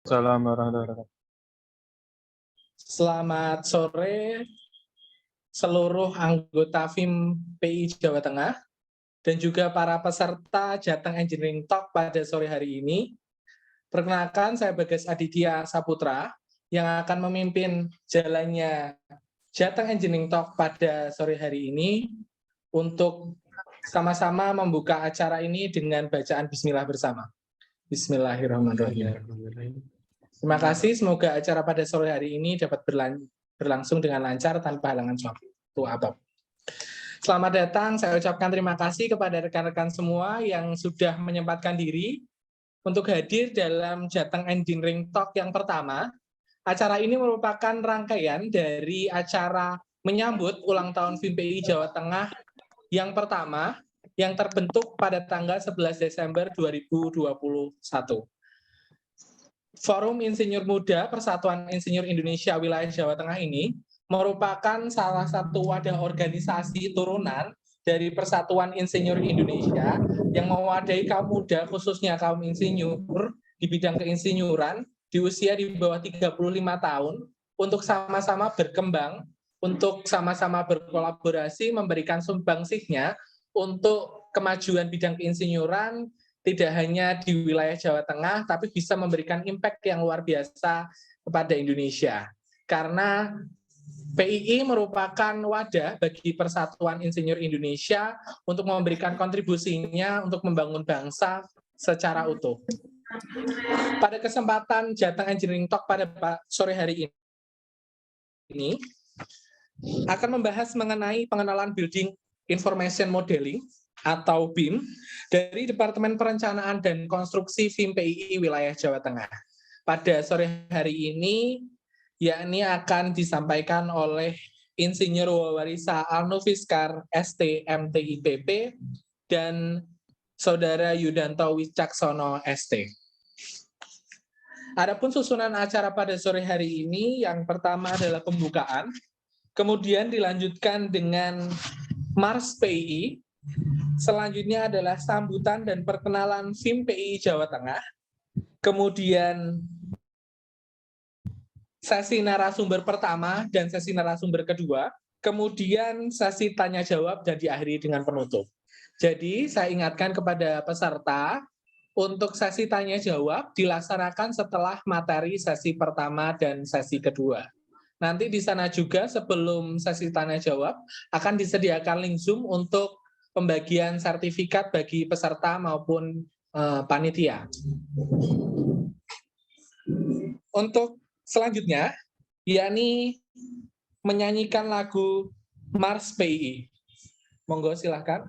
Assalamualaikum warahmatullahi wabarakatuh. Selamat sore seluruh anggota FIM PI Jawa Tengah dan juga para peserta Jateng Engineering Talk pada sore hari ini. Perkenalkan, saya Bagas Aditya Saputra yang akan memimpin jalannya Jateng Engineering Talk pada sore hari ini untuk sama-sama membuka acara ini dengan bacaan Bismillah bersama. Bismillahirrahmanirrahim. Terima kasih, semoga acara pada sore hari ini dapat berlangsung dengan lancar tanpa halangan suatu apapun. Selamat datang, saya ucapkan terima kasih kepada rekan-rekan semua yang sudah menyempatkan diri untuk hadir dalam Jateng Engineering Talk yang pertama. Acara ini merupakan rangkaian dari acara menyambut ulang tahun FIM PI Jawa Tengah yang pertama yang terbentuk pada tanggal 11 Desember 2021. Forum Insinyur Muda Persatuan Insinyur Indonesia Wilayah Jawa Tengah ini merupakan salah satu wadah organisasi turunan dari Persatuan Insinyur Indonesia yang mewadahi kaum muda, khususnya kaum insinyur di bidang keinsinyuran di usia di bawah 35 tahun untuk sama-sama berkembang, untuk sama-sama berkolaborasi, memberikan sumbangsihnya untuk kemajuan bidang keinsinyuran tidak hanya di wilayah Jawa Tengah, tapi bisa memberikan impact yang luar biasa kepada Indonesia. Karena PII merupakan wadah bagi Persatuan Insinyur Indonesia untuk memberikan kontribusinya untuk membangun bangsa secara utuh. Pada kesempatan Jateng Engineering Talk pada sore hari ini akan membahas mengenai pengenalan Building Information Modeling atau BIM dari Departemen Perencanaan dan Konstruksi FIM PII Wilayah Jawa Tengah. Pada sore hari ini, yakni akan disampaikan oleh Insinyur Wawarisa Alnoviskar ST MTIPP dan Saudara Yudanto Wicaksono ST. Adapun susunan acara pada sore hari ini, yang pertama adalah pembukaan, kemudian dilanjutkan dengan Mars PII, selanjutnya adalah sambutan dan perkenalan FIM PII Jawa Tengah, kemudian sesi narasumber pertama dan sesi narasumber kedua, kemudian sesi tanya jawab dan diakhiri dengan penutup. Jadi saya ingatkan kepada peserta untuk sesi tanya jawab dilaksanakan setelah materi sesi pertama dan sesi kedua. Nanti di sana juga sebelum sesi tanya jawab akan disediakan link Zoom untuk pembagian sertifikat bagi peserta maupun panitia. Untuk selanjutnya, yakni menyanyikan lagu Mars PII. Monggo silahkan.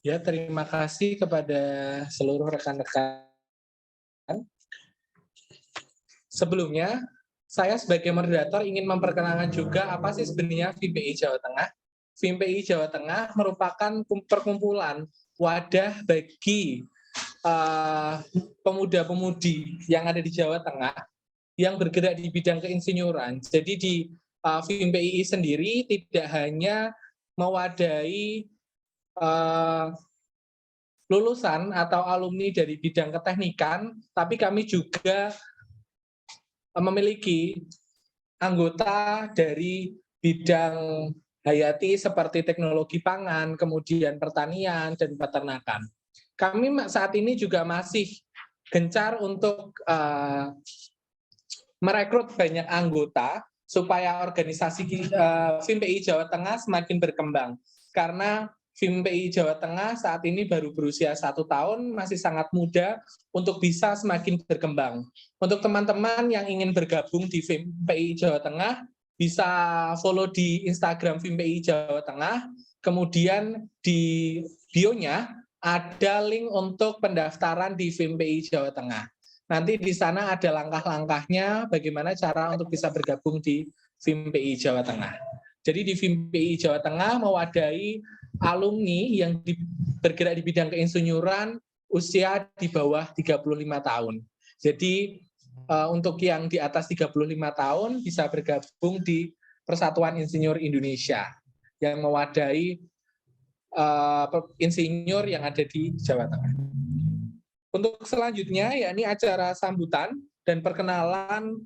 Ya, terima kasih kepada seluruh rekan-rekan. Sebelumnya, saya sebagai moderator ingin memperkenalkan juga apa sih sebenarnya FIMPI Jawa Tengah. FIMPI Jawa Tengah merupakan perkumpulan wadah bagi pemuda-pemudi yang ada di Jawa Tengah yang bergerak di bidang keinsinyuran. Jadi di FIMPI sendiri tidak hanya mewadahi lulusan atau alumni dari bidang keteknikan, tapi kami juga memiliki anggota dari bidang hayati seperti teknologi pangan, kemudian pertanian, dan peternakan. Kami saat ini juga masih gencar untuk merekrut banyak anggota supaya organisasi FIMPI Jawa Tengah semakin berkembang. Karena FIMPI Jawa Tengah saat ini baru berusia 1 tahun, masih sangat muda untuk bisa semakin berkembang. Untuk teman-teman yang ingin bergabung di FIMPI Jawa Tengah, bisa follow di Instagram FIMPI Jawa Tengah, kemudian di bio-nya ada link untuk pendaftaran di FIMPI Jawa Tengah. Nanti di sana ada langkah-langkahnya bagaimana cara untuk bisa bergabung di FIMPI Jawa Tengah. Jadi di FIMPI Jawa Tengah mewadahi alumni yang bergerak di bidang keinsinyuran usia di bawah 35 tahun. Jadi untuk yang di atas 35 tahun bisa bergabung di Persatuan Insinyur Indonesia yang mewadahi insinyur yang ada di Jawa Tengah. Untuk selanjutnya, yakni acara sambutan dan perkenalan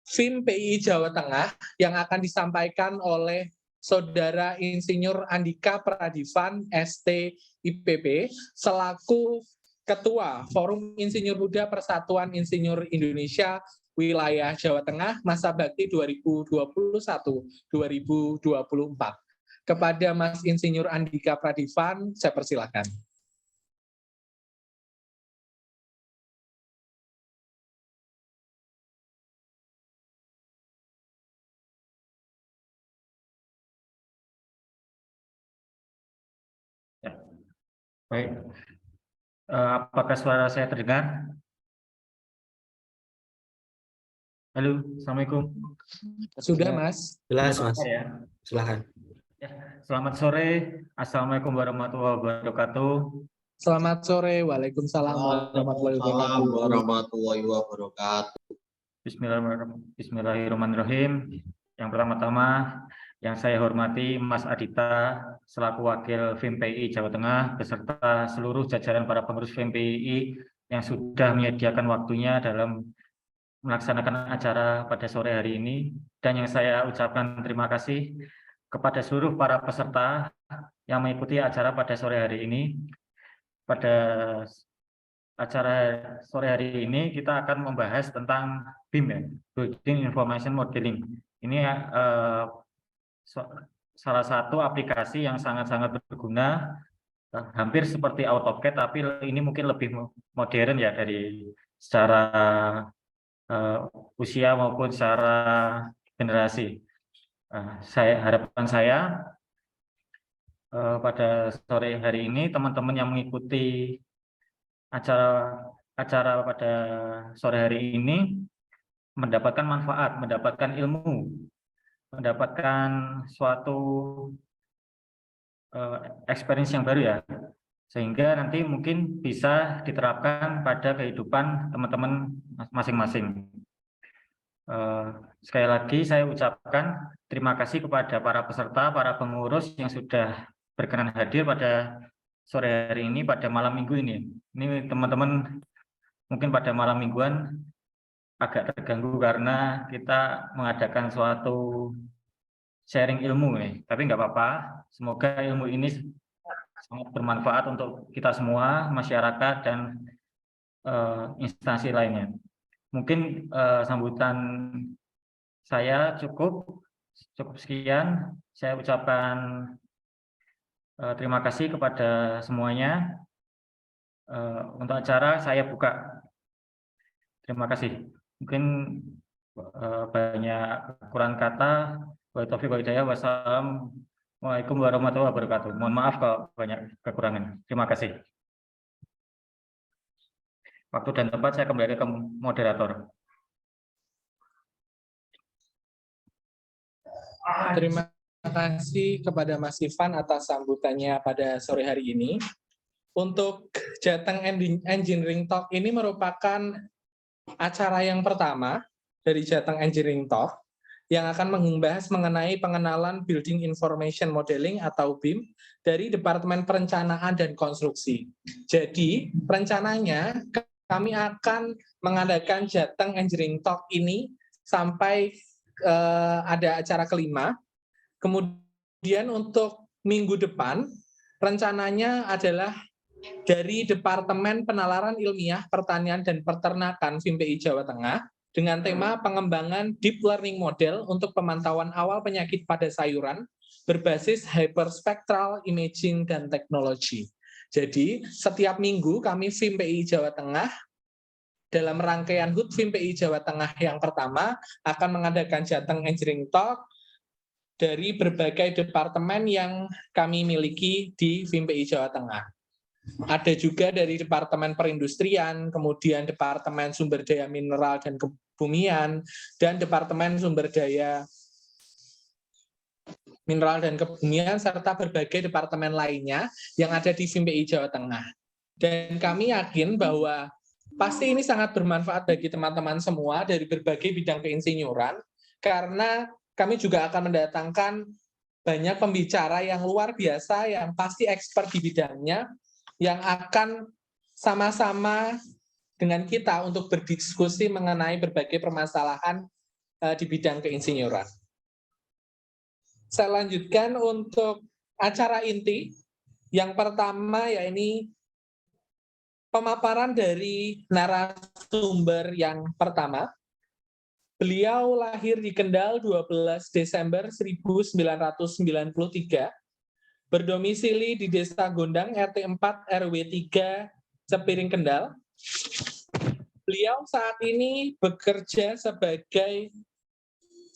FIMPI Jawa Tengah yang akan disampaikan oleh Saudara Insinyur Andika Pradivan, ST.IPP, selaku Ketua Forum Insinyur Muda Persatuan Insinyur Indonesia Wilayah Jawa Tengah masa bakti 2021-2024. Kepada Mas Insinyur Andika Pradivan, saya persilakan. Ya. Baik, apakah suara saya terdengar? Halo, Assalamualaikum. Sudah, Mas. Jelas, Mas. Ya. Silakan. Ya. Selamat sore, Assalamualaikum warahmatullahi wabarakatuh. Selamat sore, Waalaikumsalam warahmatullahi wabarakatuh. Bismillahirrahmanirrahim. Yang pertama-tama yang saya hormati Mas Adita selaku Wakil FIMPI Jawa Tengah beserta seluruh jajaran para pengurus FIMPI yang sudah menyediakan waktunya dalam melaksanakan acara pada sore hari ini, dan yang saya ucapkan terima kasih kepada seluruh para peserta yang mengikuti acara pada sore hari ini. Pada acara sore hari ini kita akan membahas tentang BIM, ya, Building Information Modeling. Ini salah satu aplikasi yang sangat-sangat berguna, hampir seperti AutoCAD, tapi ini mungkin lebih modern ya dari secara usia maupun secara generasi. Harapan saya pada sore hari ini teman-teman yang mengikuti acara pada sore hari ini mendapatkan manfaat, mendapatkan ilmu, mendapatkan suatu experience yang baru ya, sehingga nanti mungkin bisa diterapkan pada kehidupan teman-teman masing-masing. Sekali lagi saya ucapkan terima kasih kepada para peserta, para pengurus yang sudah berkenan hadir pada sore hari ini, pada malam minggu ini. Ini teman-teman mungkin pada malam mingguan agak terganggu karena kita mengadakan suatu sharing ilmu nih, tapi nggak apa-apa. Semoga ilmu ini sangat bermanfaat untuk kita semua, masyarakat dan instansi lainnya. Mungkin sambutan saya cukup sekian. Saya ucapkan terima kasih kepada semuanya. Untuk acara saya buka. Terima kasih. Mungkin banyak kurang kata. Wassalamualaikum warahmatullahi wabarakatuh. Waalaikumsalam warahmatullahi wabarakatuh. Mohon maaf kalau banyak kekurangan. Terima kasih. Waktu dan tempat saya kembali ke moderator. Terima kasih kepada Mas Ivan atas sambutannya pada sore hari ini. Untuk Jateng Engineering Talk ini merupakan acara yang pertama dari Jateng Engineering Talk yang akan membahas mengenai pengenalan Building Information Modeling atau BIM dari Departemen Perencanaan dan Konstruksi. Jadi, rencananya kami akan mengadakan Jateng Engineering Talk ini sampai ada acara kelima. Kemudian untuk minggu depan, rencananya adalah dari Departemen Penalaran Ilmiah Pertanian dan Peternakan FIMPI Jawa Tengah dengan tema pengembangan Deep Learning Model untuk pemantauan awal penyakit pada sayuran berbasis Hyperspectral Imaging dan Teknologi. Jadi, setiap minggu kami FIMPI Jawa Tengah dalam rangkaian HUT FIMPI Jawa Tengah yang pertama akan mengadakan Jateng Engineering Talk dari berbagai departemen yang kami miliki di FIMPI Jawa Tengah. Ada juga dari Departemen Perindustrian, kemudian Departemen Sumber Daya Mineral dan Kebumian, dan Departemen Sumber Daya Mineral dan Kebumian, serta berbagai departemen lainnya yang ada di FIMPI Jawa Tengah. Dan kami yakin bahwa pasti ini sangat bermanfaat bagi teman-teman semua dari berbagai bidang keinsinyuran, karena kami juga akan mendatangkan banyak pembicara yang luar biasa, yang pasti expert di bidangnya, yang akan sama-sama dengan kita untuk berdiskusi mengenai berbagai permasalahan di bidang keinsinyuran. Saya lanjutkan untuk acara inti. Yang pertama, yaitu pemaparan dari narasumber yang pertama. Beliau lahir di Kendal 12 Desember 1993, berdomisili di Desa Gondang RT 4 RW 3 Cepiring Kendal. Beliau saat ini bekerja sebagai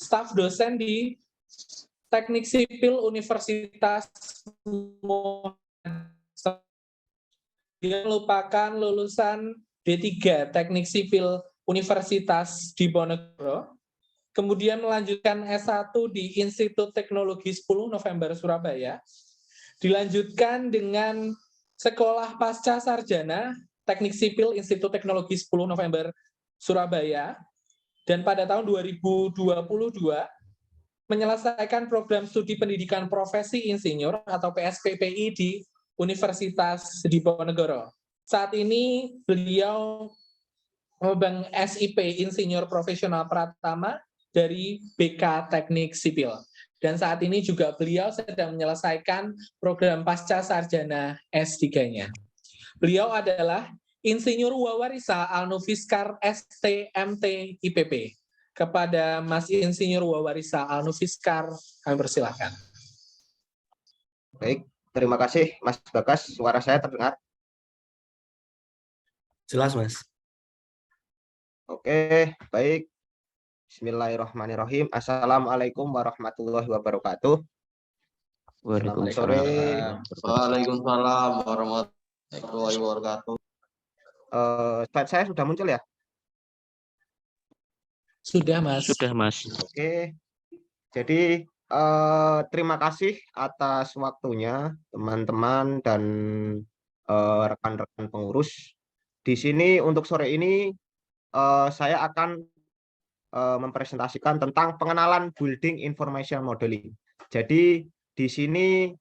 staf dosen di Teknik Sipil Universitas dia merupakan lulusan D3 Teknik Sipil Universitas Diponegoro, kemudian melanjutkan S1 di Institut Teknologi 10 November Surabaya, dilanjutkan dengan Sekolah Pasca Sarjana Teknik Sipil Institut Teknologi 10 November Surabaya, dan pada tahun 2022 menyelesaikan program studi pendidikan profesi insinyur atau PSPPI di Universitas Diponegoro. Saat ini beliau memegang SIP Insinyur Profesional Pratama dari BK Teknik Sipil. Dan saat ini juga beliau sedang menyelesaikan program pasca sarjana S3-nya. Beliau adalah Insinyur Wawarisa Alnufiskar STMT IPP. Kepada Mas Insinyur Wawarisa Alnufiskar, kami persilahkan. Baik, terima kasih Mas Bagas. Suara saya terdengar? Jelas, Mas. Oke, baik. Bismillahirrahmanirrahim. Assalamualaikum warahmatullahi wabarakatuh. Selamat sore. Waalaikumsalam warahmatullahi wabarakatuh. Slide saya sudah muncul ya? Sudah, Mas. Sudah, Mas. Oke. Jadi terima kasih atas waktunya teman-teman dan rekan-rekan pengurus. Di sini untuk sore ini saya akan mempresentasikan tentang pengenalan Building Information Modeling. Jadi di sini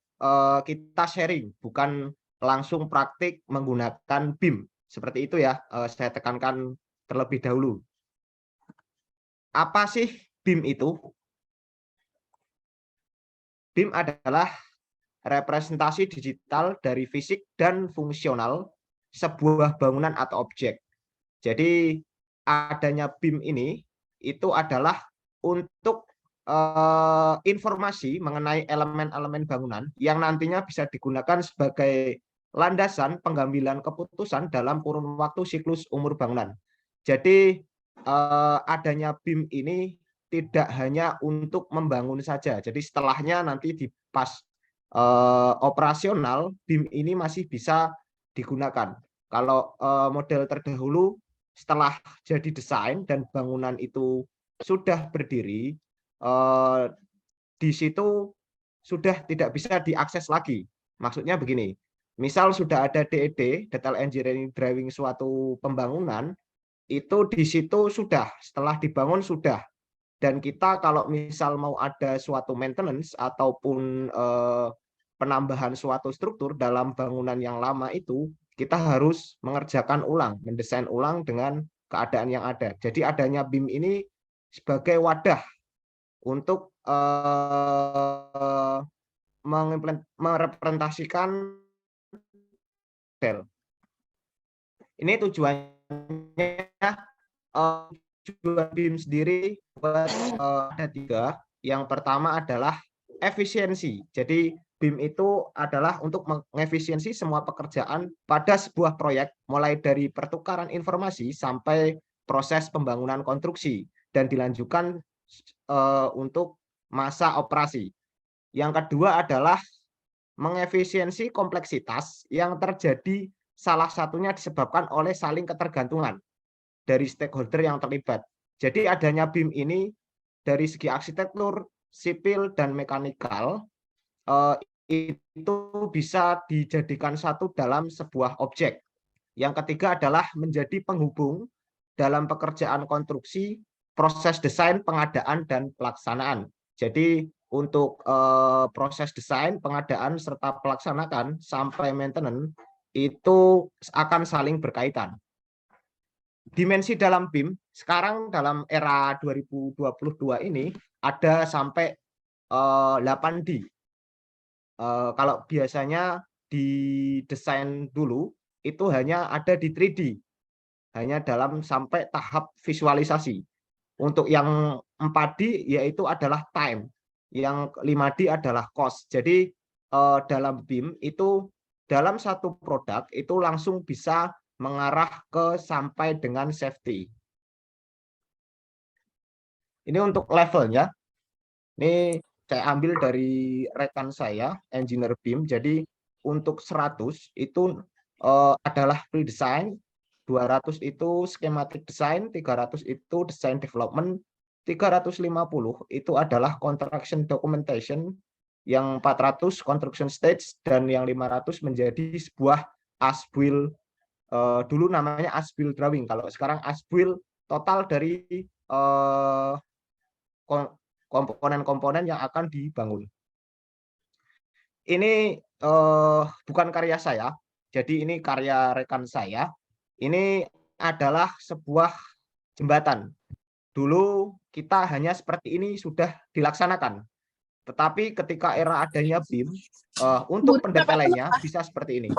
kita sharing, bukan langsung praktik menggunakan BIM. Seperti itu ya, saya tekankan terlebih dahulu. Apa sih BIM itu? BIM adalah representasi digital dari fisik dan fungsional sebuah bangunan atau objek. Jadi adanya BIM ini itu adalah untuk informasi mengenai elemen-elemen bangunan yang nantinya bisa digunakan sebagai landasan pengambilan keputusan dalam kurun waktu siklus umur bangunan. Jadi adanya BIM ini tidak hanya untuk membangun saja. Jadi setelahnya nanti operasional, BIM ini masih bisa digunakan. Kalau model terdahulu setelah jadi desain dan bangunan itu sudah berdiri, di situ sudah tidak bisa diakses lagi. Maksudnya begini, misal sudah ada DED, Detail Engineering Drawing suatu pembangunan, itu di situ sudah, setelah dibangun sudah. Dan kita kalau misal mau ada suatu maintenance ataupun penambahan suatu struktur dalam bangunan yang lama itu, kita harus mengerjakan ulang, mendesain ulang dengan keadaan yang ada. Jadi adanya BIM ini sebagai wadah untuk merepresentasikan model. Ini tujuannya, tujuan BIM sendiri ada 3. Yang pertama adalah efisiensi. Jadi BIM itu adalah untuk mengefisiensi semua pekerjaan pada sebuah proyek, mulai dari pertukaran informasi sampai proses pembangunan konstruksi dan dilanjutkan untuk masa operasi. Yang kedua adalah mengefisiensi kompleksitas yang terjadi, salah satunya disebabkan oleh saling ketergantungan dari stakeholder yang terlibat. Jadi adanya BIM ini dari segi arsitektur, sipil, dan mekanikal itu bisa dijadikan satu dalam sebuah objek. Yang ketiga adalah menjadi penghubung dalam pekerjaan konstruksi, proses desain, pengadaan, dan pelaksanaan. Jadi untuk proses desain, pengadaan, serta pelaksanaan sampai maintenance itu akan saling berkaitan. Dimensi dalam BIM sekarang dalam era 2022 ini ada sampai 8D. Kalau biasanya di desain dulu itu hanya ada di 3D, hanya dalam sampai tahap visualisasi. Untuk yang 4D yaitu adalah time, yang 5D adalah cost. Jadi dalam BIM itu dalam satu produk itu langsung bisa mengarah ke sampai dengan safety. Ini untuk levelnya. Ini saya ambil dari rekan saya, engineer BIM. Jadi untuk 100 itu adalah pre-design, 200 itu schematic design, 300 itu design development, 350 itu adalah construction documentation, yang 400 construction stage, dan yang 500 menjadi sebuah as-built, dulu namanya as-built drawing, kalau sekarang as-built total dari komponen-komponen yang akan dibangun. Ini bukan karya saya, jadi ini karya rekan saya. Ini adalah sebuah jembatan. Dulu kita hanya seperti ini sudah dilaksanakan. Tetapi ketika era adanya BIM, untuk pendetelannya bisa seperti ini.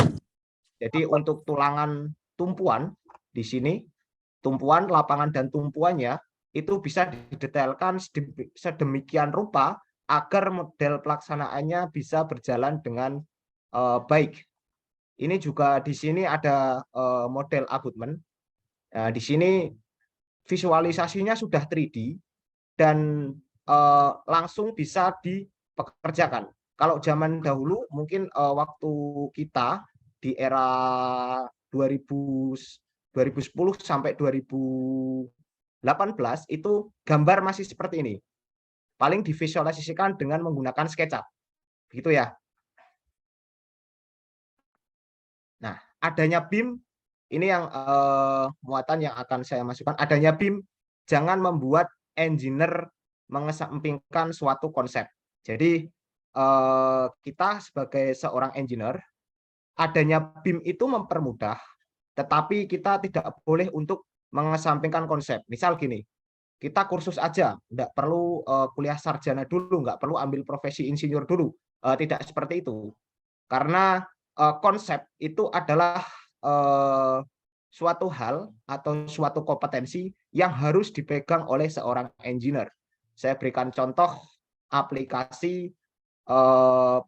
Jadi untuk tulangan tumpuan di sini, tumpuan, lapangan, dan tumpuannya itu bisa didetailkan sedemikian rupa agar model pelaksanaannya bisa berjalan dengan baik. Ini juga di sini ada model abutment. Nah, di sini visualisasinya sudah 3D dan langsung bisa dipekerjakan. Kalau zaman dahulu mungkin waktu kita di era 2010 sampai 2018 itu gambar masih seperti ini. Paling divisualisasikan dengan menggunakan SketchUp. Begitu ya. Nah, adanya BIM ini yang muatan yang akan saya masukkan. Adanya BIM jangan membuat engineer mengesampingkan suatu konsep. Jadi kita sebagai seorang engineer, adanya BIM itu mempermudah, tetapi kita tidak boleh untuk mengesampingkan konsep. Misal gini, kita kursus aja, nggak perlu kuliah sarjana dulu, nggak perlu ambil profesi insinyur dulu. Tidak seperti itu. Karena konsep itu adalah suatu hal atau suatu kompetensi yang harus dipegang oleh seorang engineer. Saya berikan contoh aplikasi,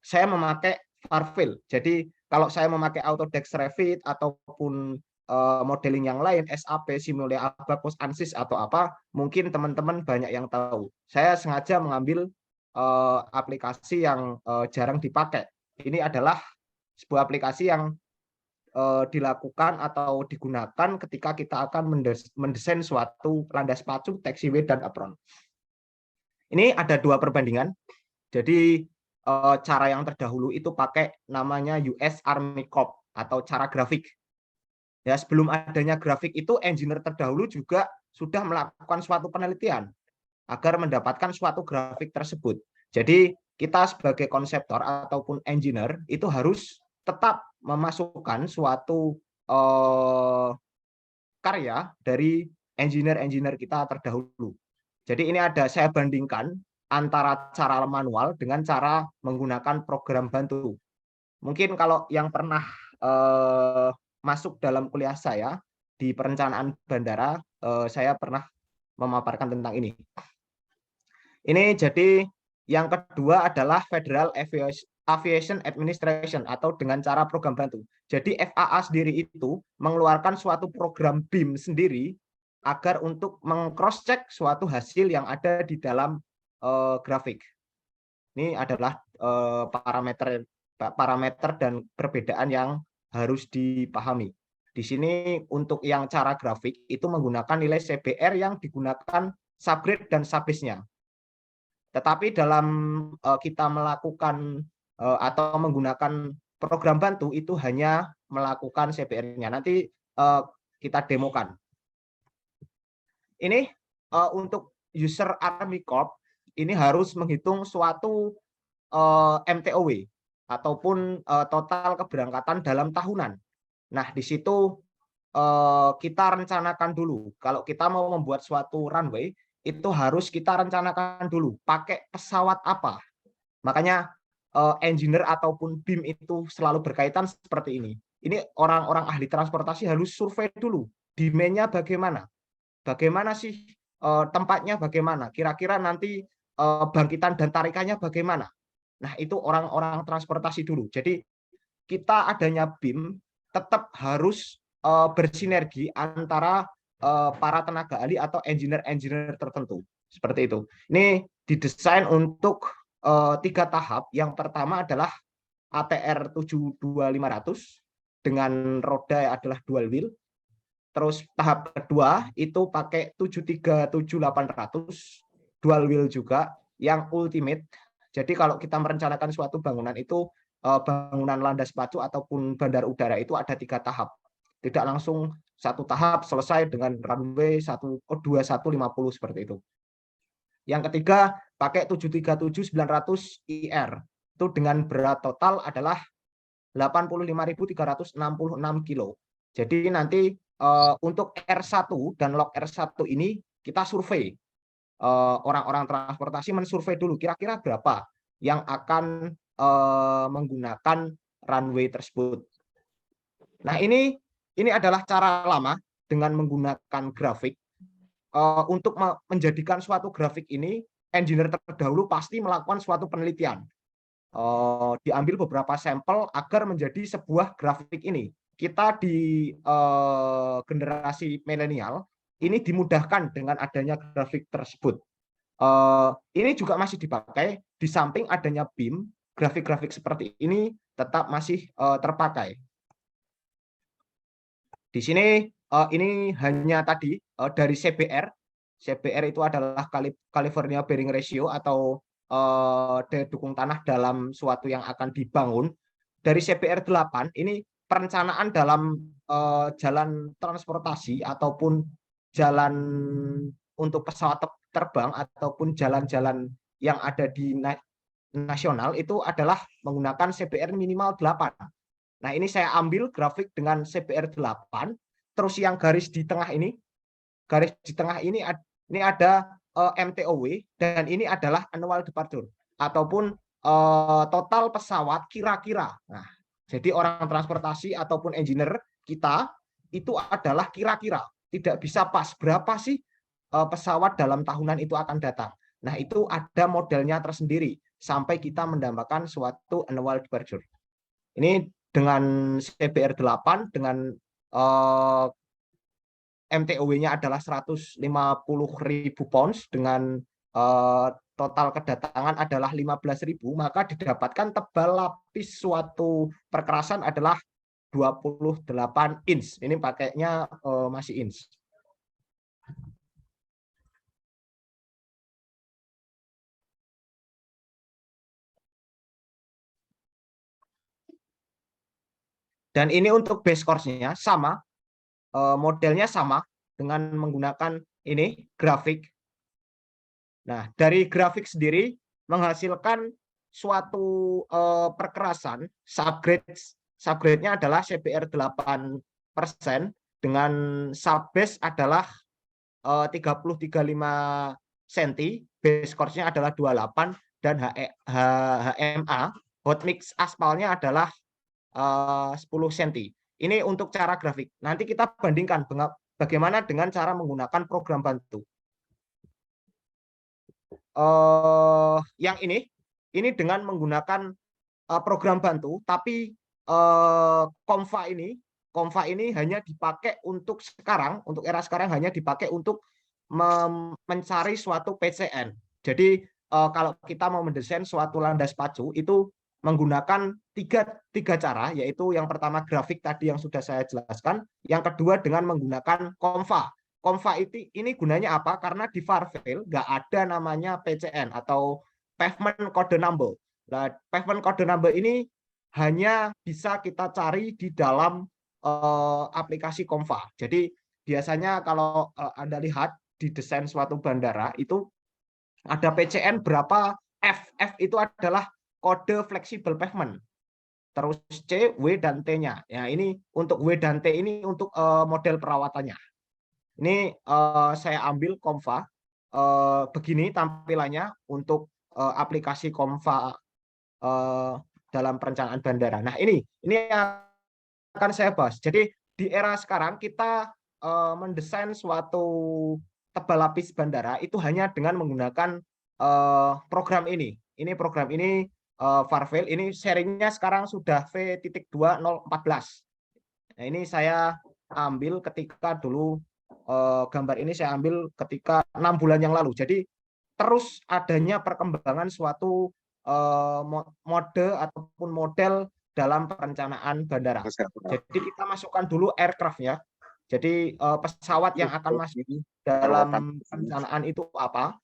saya memakai Farfield. Jadi kalau saya memakai Autodesk Revit ataupun modeling yang lain, SAP, Simulink, Abaqus, ANSYS atau apa, mungkin teman-teman banyak yang tahu. Saya sengaja mengambil aplikasi yang jarang dipakai, Ini adalah sebuah aplikasi yang dilakukan atau digunakan ketika kita akan mendesain suatu landas pacu, taxiway, dan apron. Ini ada 2 perbandingan. Jadi cara yang terdahulu itu pakai namanya US Army Corps atau cara grafik. Ya, sebelum adanya grafik itu engineer terdahulu juga sudah melakukan suatu penelitian agar mendapatkan suatu grafik tersebut. Jadi kita sebagai konseptor ataupun engineer itu harus tetap memasukkan suatu karya dari engineer kita terdahulu. Jadi ini saya bandingkan antara cara manual dengan cara menggunakan program bantu. Mungkin kalau yang pernah masuk dalam kuliah saya di perencanaan bandara, saya pernah memaparkan tentang ini. Ini jadi yang kedua adalah Federal Aviation Administration atau dengan cara program bantu. Jadi FAA sendiri itu mengeluarkan suatu program BIM sendiri agar untuk meng-cross-check suatu hasil yang ada di dalam grafik. Ini adalah parameter dan perbedaan yang harus dipahami. Di sini untuk yang cara grafik itu menggunakan nilai CBR yang digunakan subgrade dan subbase-nya. Tetapi dalam kita melakukan atau menggunakan program bantu itu hanya melakukan CBR-nya. Nanti kita demokan. Ini untuk user Army Corps ini harus menghitung suatu MTOW ataupun total keberangkatan dalam tahunan. Nah, di situ kita rencanakan dulu. Kalau kita mau membuat suatu runway, itu harus kita rencanakan dulu pakai pesawat apa. Makanya engineer ataupun BIM itu selalu berkaitan seperti ini. Ini orang-orang ahli transportasi harus survei dulu. Demand-nya bagaimana? Bagaimana sih tempatnya bagaimana? Kira-kira nanti bangkitan dan tarikannya bagaimana? Nah, itu orang-orang transportasi dulu. Jadi kita adanya BIM tetap harus bersinergi antara para tenaga ahli atau engineer tertentu. Seperti itu. Ini didesain untuk 3 tahap. Yang pertama adalah ATR 72500 dengan roda adalah dual wheel. Terus tahap kedua itu pakai 737-800 dual wheel juga yang ultimate. Jadi kalau kita merencanakan suatu bangunan itu bangunan landas pacu ataupun bandar udara itu ada 3 tahap. Tidak langsung satu tahap selesai dengan runway 2150 seperti itu. Yang ketiga pakai 737-900 IR. Itu dengan berat total adalah 85.366 kilo. Jadi nanti untuk R1 dan log R1 ini kita survei. Orang-orang transportasi mensurvei dulu kira-kira berapa yang akan menggunakan runway tersebut. Nah, ini adalah cara lama dengan menggunakan grafik. Untuk menjadikan suatu grafik ini, engineer terdahulu pasti melakukan suatu penelitian. Diambil beberapa sampel agar menjadi sebuah grafik ini. Kita di generasi milenial ini dimudahkan dengan adanya grafik tersebut. Ini juga masih dipakai di samping adanya BIM, grafik-grafik seperti ini tetap masih terpakai. Di sini ini hanya tadi dari CBR. CBR itu adalah California Bearing Ratio atau daya dukung tanah dalam suatu yang akan dibangun. Dari CBR 8 ini perencanaan dalam jalan transportasi ataupun jalan untuk pesawat terbang ataupun jalan-jalan yang ada di nasional itu adalah menggunakan CBR minimal 8. Nah, ini saya ambil grafik dengan CBR 8, terus yang garis di tengah ini ada MTOW dan ini adalah annual departure ataupun total pesawat kira-kira. Nah, jadi orang transportasi ataupun engineer kita itu adalah kira-kira, tidak bisa pas berapa sih pesawat dalam tahunan itu akan datang. Nah, itu ada modelnya tersendiri sampai kita mendapatkan suatu annual departure. Ini dengan CBR 8 dengan MTOW-nya adalah 150.000 pounds dengan total kedatangan adalah 15.000, maka didapatkan tebal lapis suatu perkerasan adalah 28 inch. Ini pakainya masih inch. Dan ini untuk base course-nya sama, modelnya sama dengan menggunakan ini grafik. Nah, dari grafik sendiri menghasilkan suatu perkerasan subgrade-nya adalah CBR 8% dengan subbase adalah 30-35 cm, base course-nya adalah 28 dan HMA hot mix aspalnya adalah 10 cm. Ini untuk cara grafik. Nanti kita bandingkan bagaimana dengan cara menggunakan program bantu. Yang ini dengan menggunakan program bantu, tapi Comfa ini hanya dipakai untuk sekarang, untuk era sekarang hanya dipakai untuk mencari suatu PCN. Jadi kalau kita mau mendesain suatu landas pacu itu menggunakan tiga cara, yaitu yang pertama grafik tadi yang sudah saya jelaskan, yang kedua dengan menggunakan Comfa. Comfa ini gunanya apa? Karena di Farvel nggak ada namanya PCN atau pavement code number. Nah, pavement code number ini hanya bisa kita cari di dalam aplikasi Comfa. Jadi biasanya kalau Anda lihat di desain suatu bandara itu ada PCN berapa F. F itu adalah kode fleksibel pavement. Terus C, W, dan T-nya. Ya, ini untuk W dan T ini untuk model perawatannya. Ini saya ambil Comfa. Begini tampilannya untuk aplikasi Comfa dalam perencanaan bandara. Nah, ini akan saya bahas. Jadi di era sekarang kita mendesain suatu tebal lapis bandara itu hanya dengan menggunakan program ini. Ini program ini Farvel. Ini serinya sekarang sudah V.2014. Nah, ini saya ambil ketika dulu gambar ini saya ambil ketika 6 bulan yang lalu. Jadi terus adanya perkembangan suatu mode ataupun model dalam perencanaan bandara. Jadi kita masukkan dulu aircraft ya. Jadi pesawat yang akan masuk dalam perencanaan itu apa.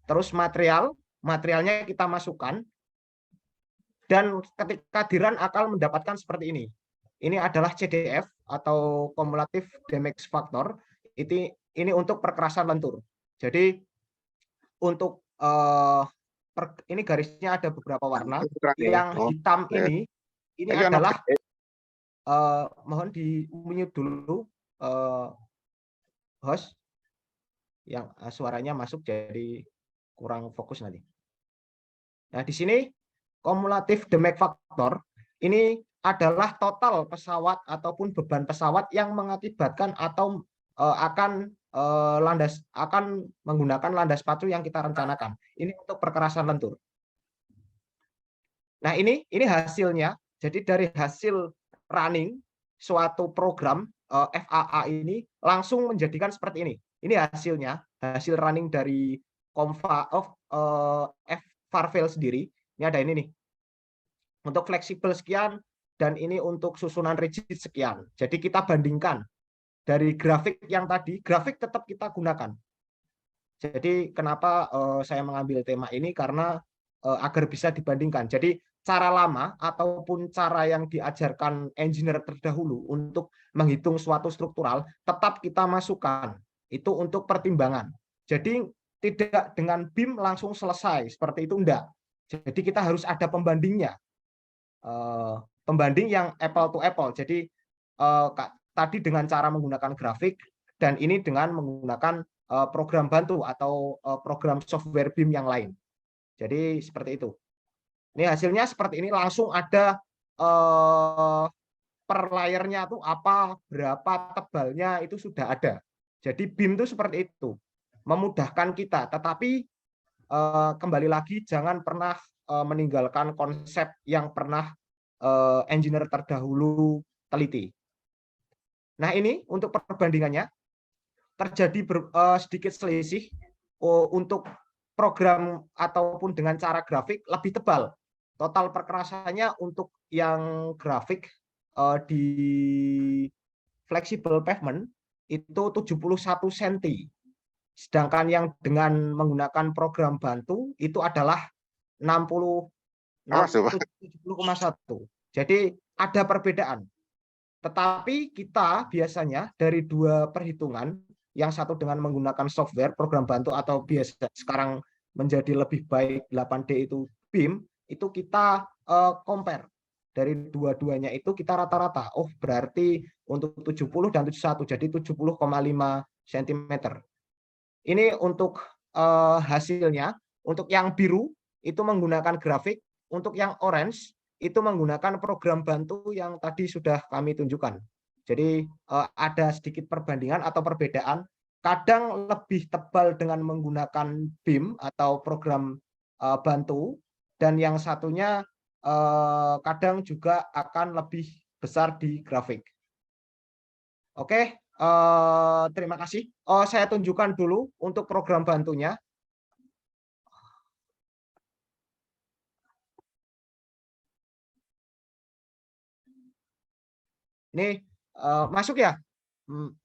Terus materialnya kita masukkan. Dan ketika di-run akan mendapatkan seperti ini. Ini adalah CDF atau cumulative damage factor. Ini untuk perkerasan lentur. Jadi untuk ini garisnya ada beberapa warna. Yang hitam ini adalah mohon di-mute dulu host yang suaranya masuk jadi kurang fokus nanti. Nah, di sini cumulative damage factor ini adalah total pesawat ataupun beban pesawat yang mengakibatkan atau akan menggunakan landas pacu yang kita rencanakan. Ini untuk perkerasan lentur. Nah, ini hasilnya. Jadi dari hasil running suatu program FAA ini langsung menjadikan seperti ini. Ini hasilnya, hasil running dari Comfa Farvel sendiri. Ini ada ini nih. Untuk fleksibel sekian dan ini untuk susunan rigid sekian. Jadi kita bandingkan dari grafik yang tadi, grafik tetap kita gunakan. Jadi kenapa saya mengambil tema ini karena agar bisa dibandingkan. Jadi cara lama ataupun cara yang diajarkan engineer terdahulu untuk menghitung suatu struktural tetap kita masukkan. Itu untuk pertimbangan. Jadi tidak dengan BIM langsung selesai seperti itu enggak. Jadi kita harus ada pembandingnya. Pembanding yang apple to apple. Jadi tadi dengan cara menggunakan grafik dan ini dengan menggunakan program bantu atau program software BIM yang lain. Jadi seperti itu. Ini hasilnya seperti ini, langsung ada per layernya tuh apa, berapa tebalnya itu sudah ada. Jadi BIM itu seperti itu, memudahkan kita. Tetapi kembali lagi jangan pernah meninggalkan konsep yang pernah engineer terdahulu teliti. Nah, ini untuk perbandingannya terjadi sedikit selisih untuk program ataupun dengan cara grafik lebih tebal. Total perkerasannya untuk yang grafik di flexible pavement itu 71 cm. Sedangkan yang dengan menggunakan program bantu itu adalah 70,1. Jadi ada perbedaan. Tetapi kita biasanya dari dua perhitungan, yang satu dengan menggunakan software program bantu atau biasa sekarang menjadi lebih baik 8D itu BIM, itu kita compare dari dua-duanya itu kita rata-rata. Oh, berarti untuk 70 dan 71 jadi 70,5 cm. Ini untuk hasilnya. Untuk yang biru itu menggunakan grafik, untuk yang orange itu menggunakan program bantu yang tadi sudah kami tunjukkan. Jadi ada sedikit perbandingan atau perbedaan. Kadang lebih tebal dengan menggunakan BIM atau program bantu, dan yang satunya kadang juga akan lebih besar di grafik. Oke, terima kasih. Saya tunjukkan dulu untuk program bantunya. Ini masuk ya,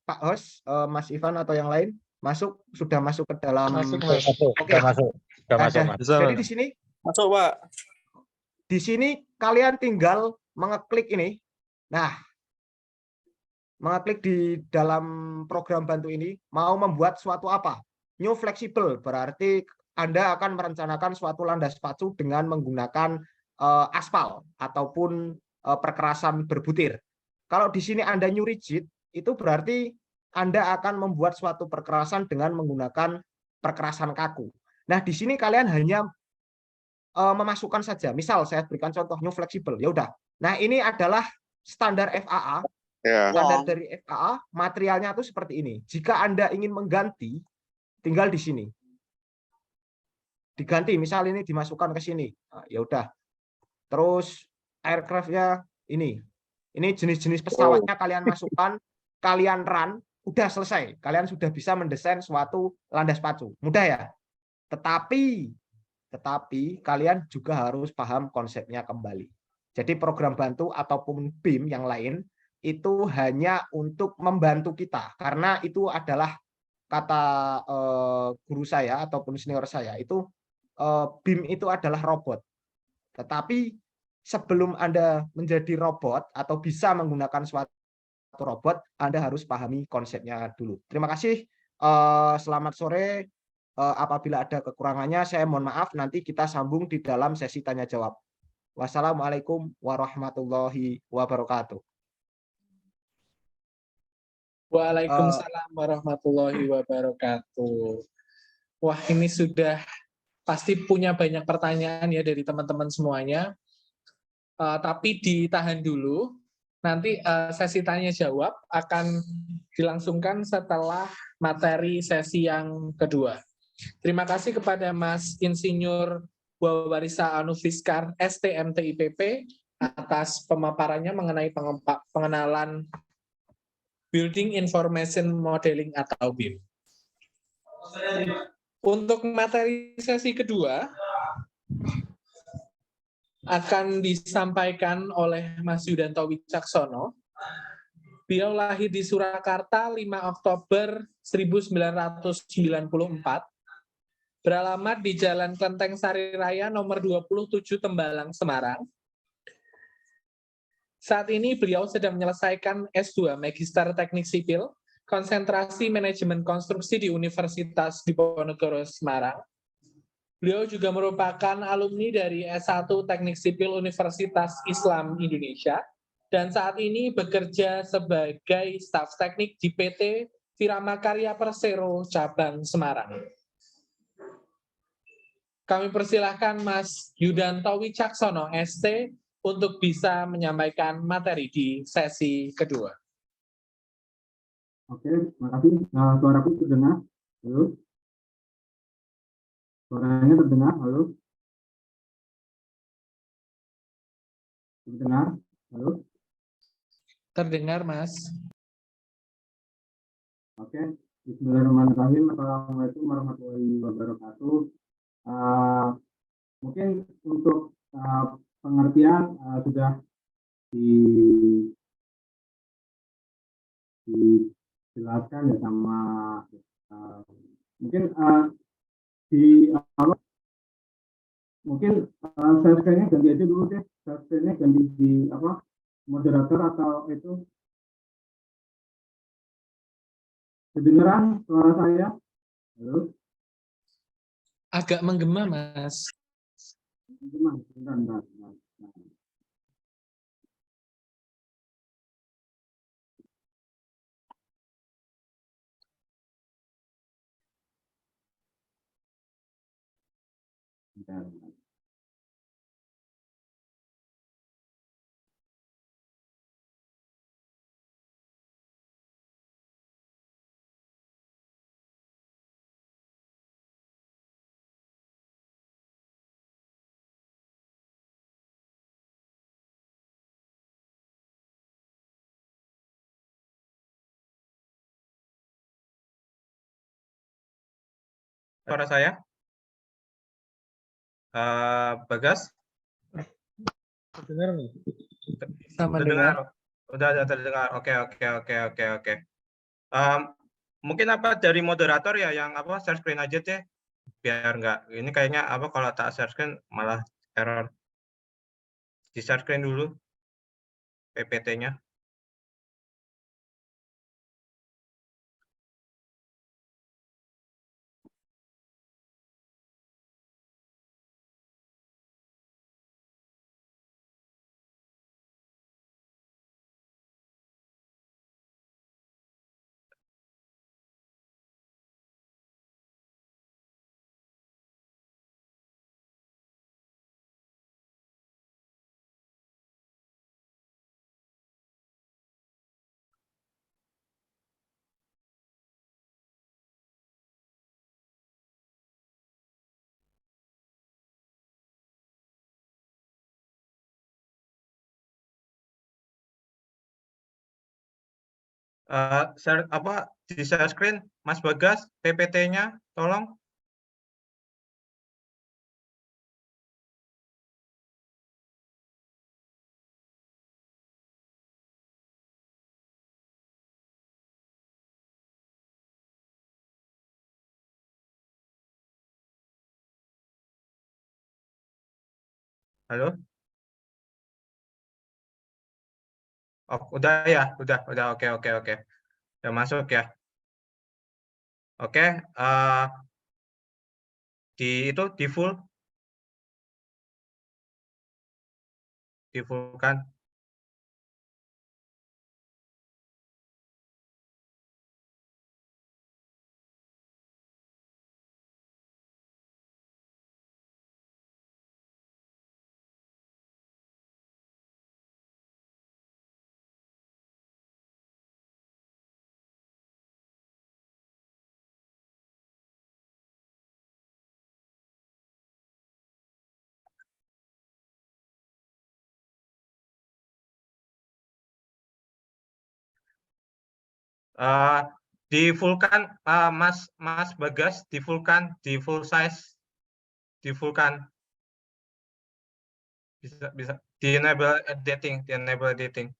Pak Host, Mas Ivan atau yang lain masuk, sudah masuk ke dalam. Oke, Sudah masuk, Mas. Jadi di sini Masuk, Pak. Di sini kalian tinggal mengeklik ini. Nah, mengeklik di dalam program bantu ini mau membuat suatu apa? New flexible, berarti Anda akan merencanakan suatu landas pacu dengan menggunakan aspal ataupun perkerasan berbutir. Kalau di sini Anda new rigid, itu berarti Anda akan membuat suatu perkerasan dengan menggunakan perkerasan kaku. Nah, di sini kalian hanya memasukkan saja. Misal saya berikan contoh new flexible, ya udah. Nah, ini adalah standar FAA. Standar dari FAA, materialnya itu seperti ini. Jika Anda ingin mengganti, tinggal di sini. Diganti, misal ini dimasukkan ke sini. Nah, ya udah. Terus aircraft-nya ini. Ini jenis-jenis pesawatnya kalian masukkan, kalian run, udah selesai. Kalian sudah bisa mendesain suatu landas pacu. Mudah ya? Tetapi kalian juga harus paham konsepnya kembali. Jadi program bantu ataupun BIM yang lain itu hanya untuk membantu kita, karena itu adalah kata guru saya ataupun senior saya, itu BIM itu adalah robot. Tetapi sebelum Anda menjadi robot atau bisa menggunakan suatu robot, Anda harus pahami konsepnya dulu. Terima kasih. Selamat sore. Apabila ada kekurangannya, saya mohon maaf. Nanti kita sambung di dalam sesi tanya jawab. Wassalamualaikum warahmatullahi wabarakatuh. Waalaikumsalam warahmatullahi wabarakatuh. Wah, ini sudah pasti punya banyak pertanyaan ya dari teman-teman semuanya. Tapi ditahan dulu. Nanti sesi tanya jawab akan dilangsungkan setelah materi sesi yang kedua. Terima kasih kepada Mas Insinyur Wawarisa Anufiskar STMTIPP atas pemaparannya mengenai pengenalan Building Information Modeling atau BIM. Untuk materi sesi kedua akan disampaikan oleh Mas Yudanto Wicaksono. Beliau lahir di Surakarta 5 Oktober 1994. Beralamat di Jalan Klenteng Sari Raya nomor 27 Tembalang, Semarang. Saat ini beliau sedang menyelesaikan S2 Magister Teknik Sipil, konsentrasi manajemen konstruksi di Universitas Diponegoro, Semarang. Beliau juga merupakan alumni dari S1 Teknik Sipil Universitas Islam Indonesia, dan saat ini bekerja sebagai staf teknik di PT Firama Karya Persero Cabang Semarang. Kami persilahkan Mas Yudanto Wicaksono, ST, untuk bisa menyampaikan materi di sesi kedua. Oke, terima kasih. Suaraku terdengar? Halo? Suaranya terdengar? Halo? Terdengar? Halo? Terdengar, Mas. Oke. Bismillahirrahmanirrahim. Assalamualaikum warahmatullahi wabarakatuh. eh, mungkin untuk pengertian sudah di- dijelaskan ya sama eh, mungkin di awal mungkin share screen-nya ganti aja dulu deh, share screen-nya ganti di apa moderator atau itu. Kedengeran suara saya? Halo? Agak menggema, Mas. Bentar, bentar, bentar, bentar. Bentar, bentar. Suara saya? Bagas? Dengar nih. Terdengar? Udah terdengar. Oke, oke, oke, oke, oke. Mungkin apa dari moderator ya yang apa share screen aja deh, biar nggak ini kayaknya apa kalau tak share screen malah error. Di share screen dulu PPT-nya. Share apa di share screen Mas Bagas PPT-nya tolong. Halo? Oh, udah ya, udah. Oke, oke, oke. Udah masuk ya. Oke, di itu di full kan. Eh, di full kan Mas Bagas di full kan, di full size, di full kan. Bisa di enable editing.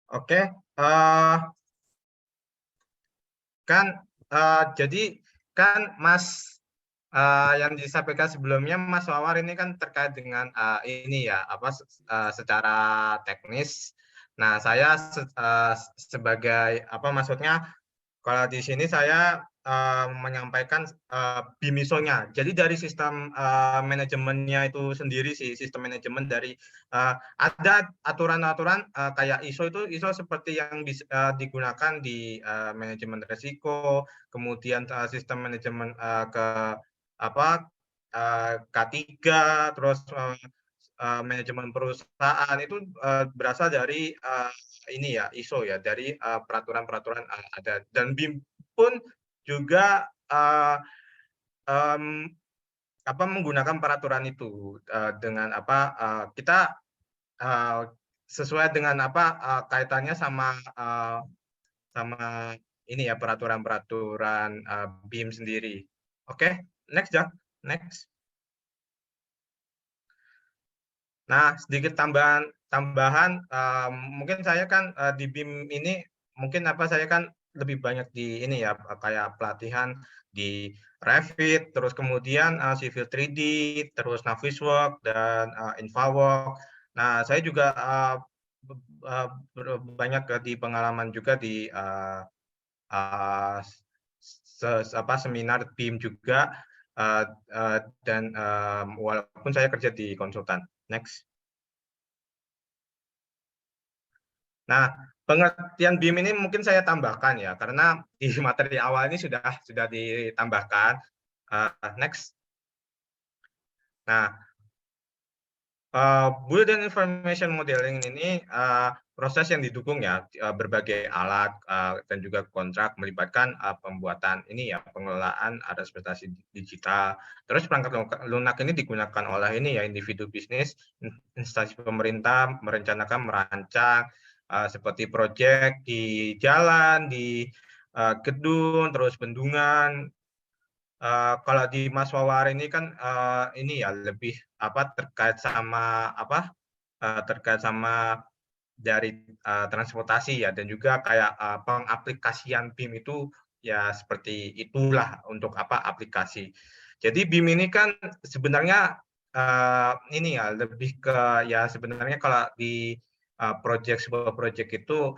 Oke, kan jadi kan Mas yang disampaikan sebelumnya Mas Wawar ini kan terkait dengan ini ya apa secara teknis. Nah, saya sebagai apa maksudnya kalau di sini saya menyampaikan BIM-ISO-nya. Jadi dari sistem manajemennya itu sendiri sih, sistem manajemen dari ada aturan-aturan kayak ISO seperti yang digunakan di manajemen risiko, kemudian sistem manajemen ke apa K3, terus manajemen perusahaan itu berasal dari ini ya ISO ya, dari peraturan-peraturan ada, dan BIM pun juga apa menggunakan peraturan itu dengan apa kita sesuai dengan apa kaitannya sama sama ini ya peraturan-peraturan BIM sendiri. Oke, next Jack, next. Nah, sedikit tambahan mungkin saya kan di BIM ini mungkin apa saya kan lebih banyak di ini ya kayak pelatihan di Revit, terus kemudian Civil 3D, terus Navisworks dan InfraWorks. Nah, saya juga banyak di pengalaman juga di seminar BIM juga dan walaupun saya kerja di konsultan. Next. Nah, pengertian BIM ini mungkin saya tambahkan ya, karena di materi awal ini sudah ditambahkan. Next. Nah, Build and Information Modeling ini proses yang didukung ya berbagai alat dan juga kontrak melibatkan pembuatan ini ya pengelolaan representasi digital. Terus perangkat lunak ini digunakan oleh ini ya individu bisnis, instansi pemerintah merencanakan merancang seperti proyek di jalan, di gedung, terus bendungan. Kalau di Mas Wawar ini kan ini ya lebih apa terkait sama apa terkait sama dari transportasi ya, dan juga kayak pengaplikasian BIM itu ya seperti itulah untuk apa aplikasi. Jadi BIM ini kan sebenarnya ini ya lebih ke ya sebenarnya kalau di sebuah project itu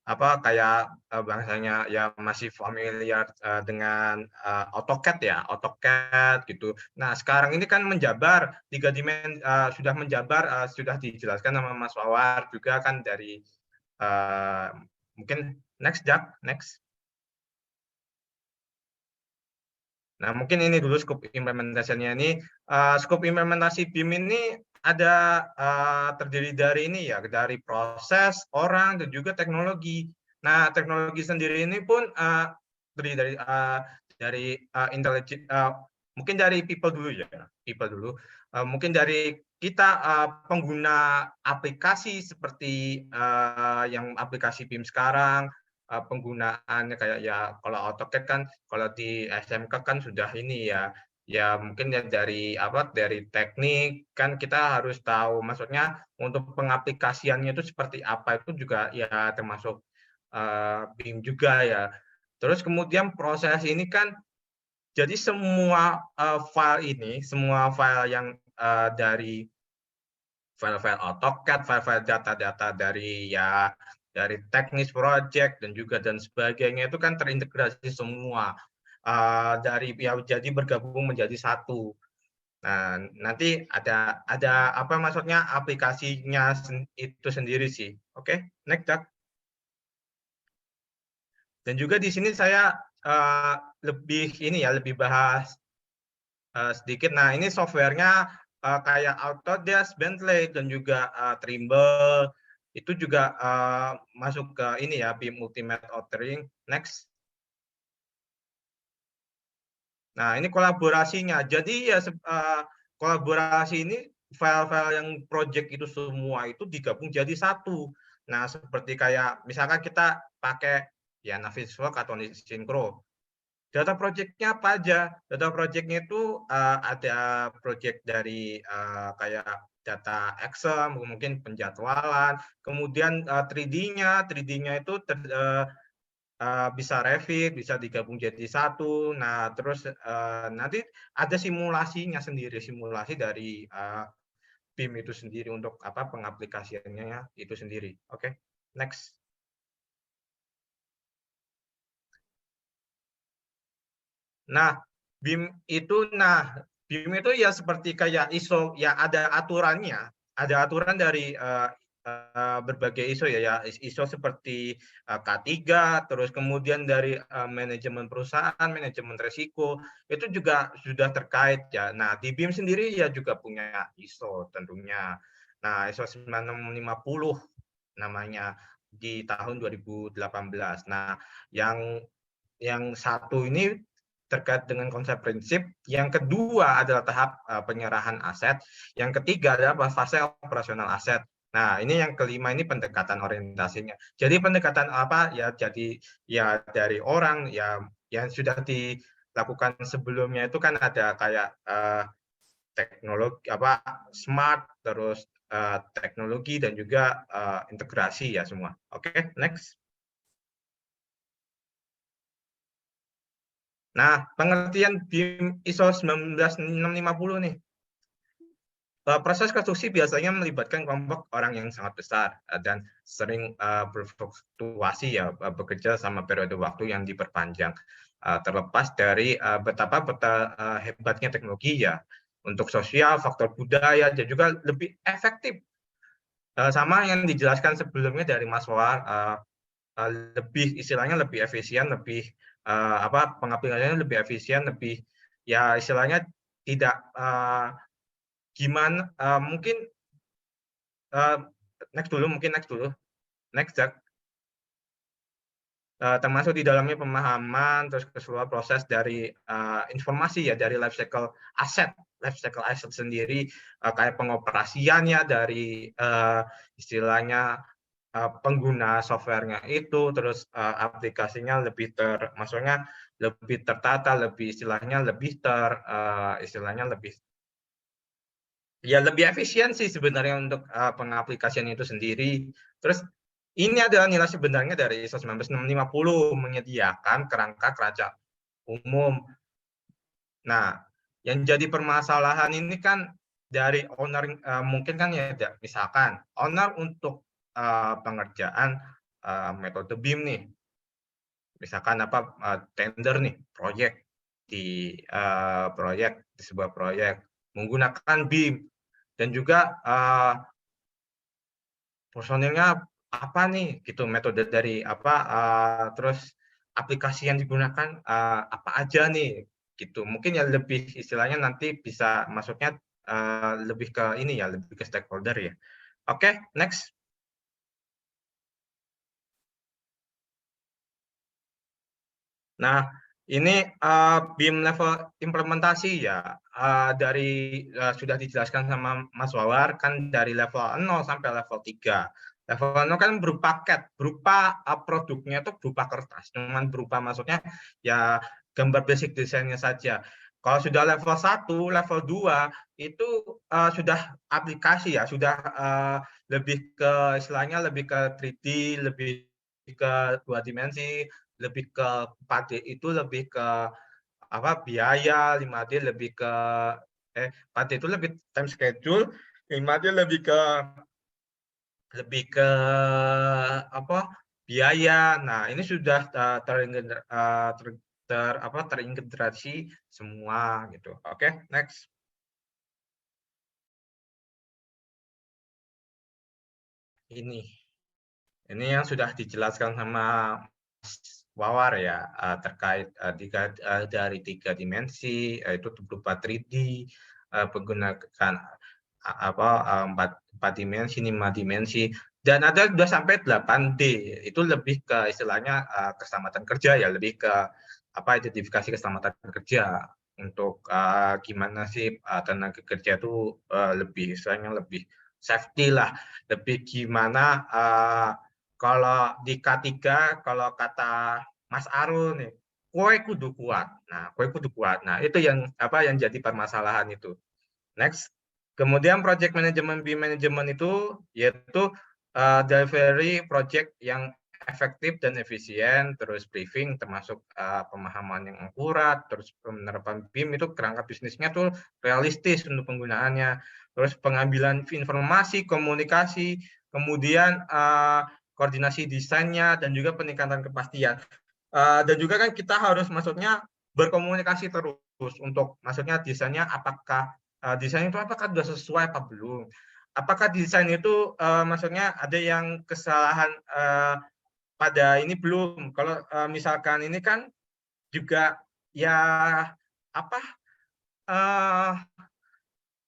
apa kayak bangsanya ya masih familiar dengan AutoCAD ya, AutoCAD gitu. Nah, sekarang ini kan menjabar tiga dimensi, sudah menjabar, sudah dijelaskan sama Mas Wawar juga kan dari mungkin next Jack, next. Nah, mungkin ini dulu skop implementasinya ini. Skop implementasi BIM ini ada terdiri dari ini ya, dari proses, orang, dan juga teknologi. Nah, teknologi sendiri ini pun terdiri dari intelijen, mungkin dari people dulu ya, people dulu. Mungkin dari kita pengguna aplikasi seperti yang aplikasi BIM sekarang, penggunaannya kayak ya kalau AutoCAD kan kalau di SMK kan sudah ini ya mungkin ya dari apa dari teknik kan kita harus tahu maksudnya untuk pengaplikasiannya itu seperti apa itu juga ya termasuk BIM juga ya. Terus kemudian proses ini kan jadi semua semua file yang dari file-file AutoCAD, file-file data-data dari ya dari teknis project dan juga dan sebagainya itu kan terintegrasi semua dari ya jadi bergabung menjadi satu. Nah, nanti ada apa maksudnya aplikasinya itu sendiri sih. Oke, next Jack. Dan juga di sini saya lebih ini ya lebih bahas sedikit. Nah, ini softwarenya kayak Autodesk, Bentley, dan juga Trimble. Itu juga masuk ke ini ya, BIM Ultimate Authoring. Next. Nah, ini kolaborasinya. Jadi ya kolaborasi ini file-file yang project itu semua itu digabung jadi satu. Nah, seperti kayak misalkan kita pakai ya Navisworks atau Synchro. Data project-nya apa aja? Data project-nya itu ada project dari kayak data Excel, mungkin penjadwalan, kemudian 3D-nya itu bisa Revit, bisa digabung jadi satu. Nah, terus nanti ada simulasinya sendiri, simulasi dari BIM itu sendiri untuk pengaplikasiannya itu sendiri. Oke, next. Nah, BIM itu ya seperti kayak ISO, ya ada aturannya, ada aturan dari berbagai ISO ya, ISO seperti K3, terus kemudian dari manajemen perusahaan, manajemen risiko, itu juga sudah terkait ya. Nah, di BIM sendiri ya juga punya ISO tentunya. Nah, ISO 9650 namanya di tahun 2018. Nah, yang satu ini terkait dengan konsep prinsip, yang kedua adalah tahap penyerahan aset, yang ketiga adalah fase operasional aset. Nah, ini yang kelima ini pendekatan orientasinya. Jadi pendekatan jadi ya dari orang ya yang sudah dilakukan sebelumnya itu kan ada kayak teknologi smart, terus teknologi dan juga integrasi ya semua. Oke, next. Nah, pengertian BIM ISO 19650 nih. Proses konstruksi biasanya melibatkan kelompok orang yang sangat besar dan sering berfluktuasi ya, bekerja sama periode waktu yang diperpanjang. Terlepas dari betapa hebatnya teknologi ya, untuk sosial, faktor budaya, dan juga lebih efektif. Sama yang dijelaskan sebelumnya dari Mas Wawar, lebih istilahnya lebih efisien, lebih pengaplikasiannya lebih efisien, lebih ya istilahnya tidak gimana mungkin next dulu Jack. Termasuk di dalamnya pemahaman, terus keseluruhan proses dari informasi ya, dari life cycle aset sendiri, kayak pengoperasiannya dari istilahnya pengguna softwarenya itu, terus aplikasinya lebih maksudnya lebih tertata, lebih istilahnya lebih lebih efisien sih sebenarnya untuk pengaplikasian itu sendiri. Terus ini adalah nilai sebenarnya dari ISO 19650 menyediakan kerangka kerja umum. Nah, yang jadi permasalahan ini kan dari owner mungkin kan ya, misalkan owner untuk pengerjaan metode BIM nih, misalkan tender nih, proyek di sebuah proyek menggunakan BIM, dan juga personilnya apa nih gitu, metode dari terus aplikasi yang digunakan apa aja nih gitu. Mungkin ya lebih istilahnya nanti bisa masuknya lebih ke ini ya, lebih ke stakeholder ya. Oke, next. Nah, ini BIM level implementasi ya, dari sudah dijelaskan sama Mas Wawar kan dari level 0 sampai level 3. Level 0 kan berupa produknya itu berupa kertas, cuman berupa maksudnya ya gambar basic desainnya saja. Kalau sudah level 1, level 2 itu sudah aplikasi ya, sudah lebih ke istilahnya lebih ke 3D, lebih ke 2 dimensi, lebih ke 4D itu lebih ke biaya, 5D lebih ke 4D itu lebih time schedule, 5D lebih ke biaya. Nah, ini sudah terintegrasi semua gitu. Oke, next. Ini yang sudah dijelaskan sama Wawar ya, terkait dari 3 dimensi, itu berupa 3D, menggunakan 4 dimensi, 5 dimensi, dan ada 2 sampai 8D. Itu lebih ke istilahnya keselamatan kerja ya, lebih ke identifikasi keselamatan kerja untuk gimana sih tenaga kerja itu lebih istilahnya lebih safety lah, lebih gimana kalau di K3, kalau kata Mas Arul nih, kue kudu kuat. Nah, itu yang jadi permasalahan itu. Next. Kemudian project management BIM management itu yaitu delivery project yang efektif dan efisien, terus briefing termasuk pemahaman yang akurat, terus penerapan BIM itu kerangka bisnisnya tuh realistis untuk penggunaannya, terus pengambilan informasi, komunikasi, kemudian koordinasi desainnya dan juga peningkatan kepastian. Dan juga kan kita harus maksudnya berkomunikasi terus untuk maksudnya desainnya apakah desain itu apakah sudah sesuai apa belum? Apakah desain itu maksudnya ada yang kesalahan pada ini belum? Kalau misalkan ini kan juga ya apa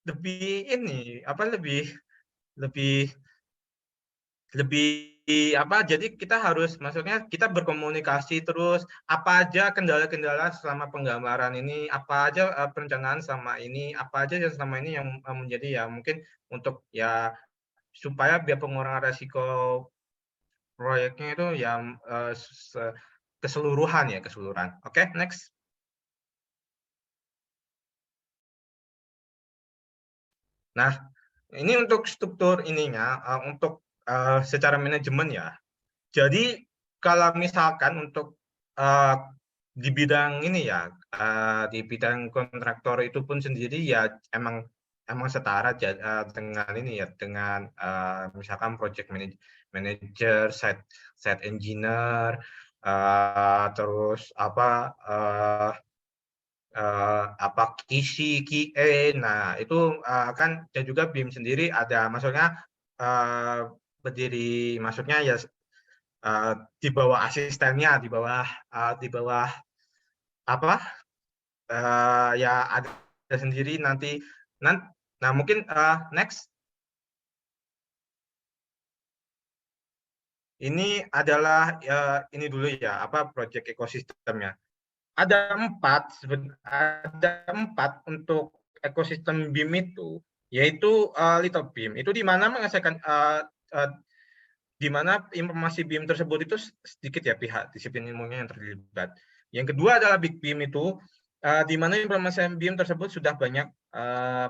lebih ini apa lebih lebih apa jadi kita harus maksudnya kita berkomunikasi terus apa aja kendala-kendala selama penggambaran ini apa aja perencanaan selama ini apa aja yang selama ini yang menjadi ya mungkin untuk ya supaya biar pengurangan resiko proyeknya itu yang keseluruhan. Oke, next. Nah, ini untuk struktur ininya untuk secara manajemen ya. Jadi kalau misalkan untuk di bidang ini ya, di bidang kontraktor itu pun sendiri ya emang setara dengan ini ya, dengan misalkan project manager, site engineer, terus QC, QA. Nah itu kan dan juga BIM sendiri ada, maksudnya berdiri, maksudnya ya di bawah asistennya, di bawah apa ya ada sendiri nanti. Nah mungkin next. Ini adalah ini dulu ya apa project ekosistemnya. Ada empat untuk ekosistem BIM itu, yaitu Little BIM. Itu di mana menghasilkan di mana informasi BIM tersebut itu sedikit ya pihak disiplin ilmunya yang terlibat. Yang kedua adalah Big BIM itu, di mana informasi BIM tersebut sudah banyak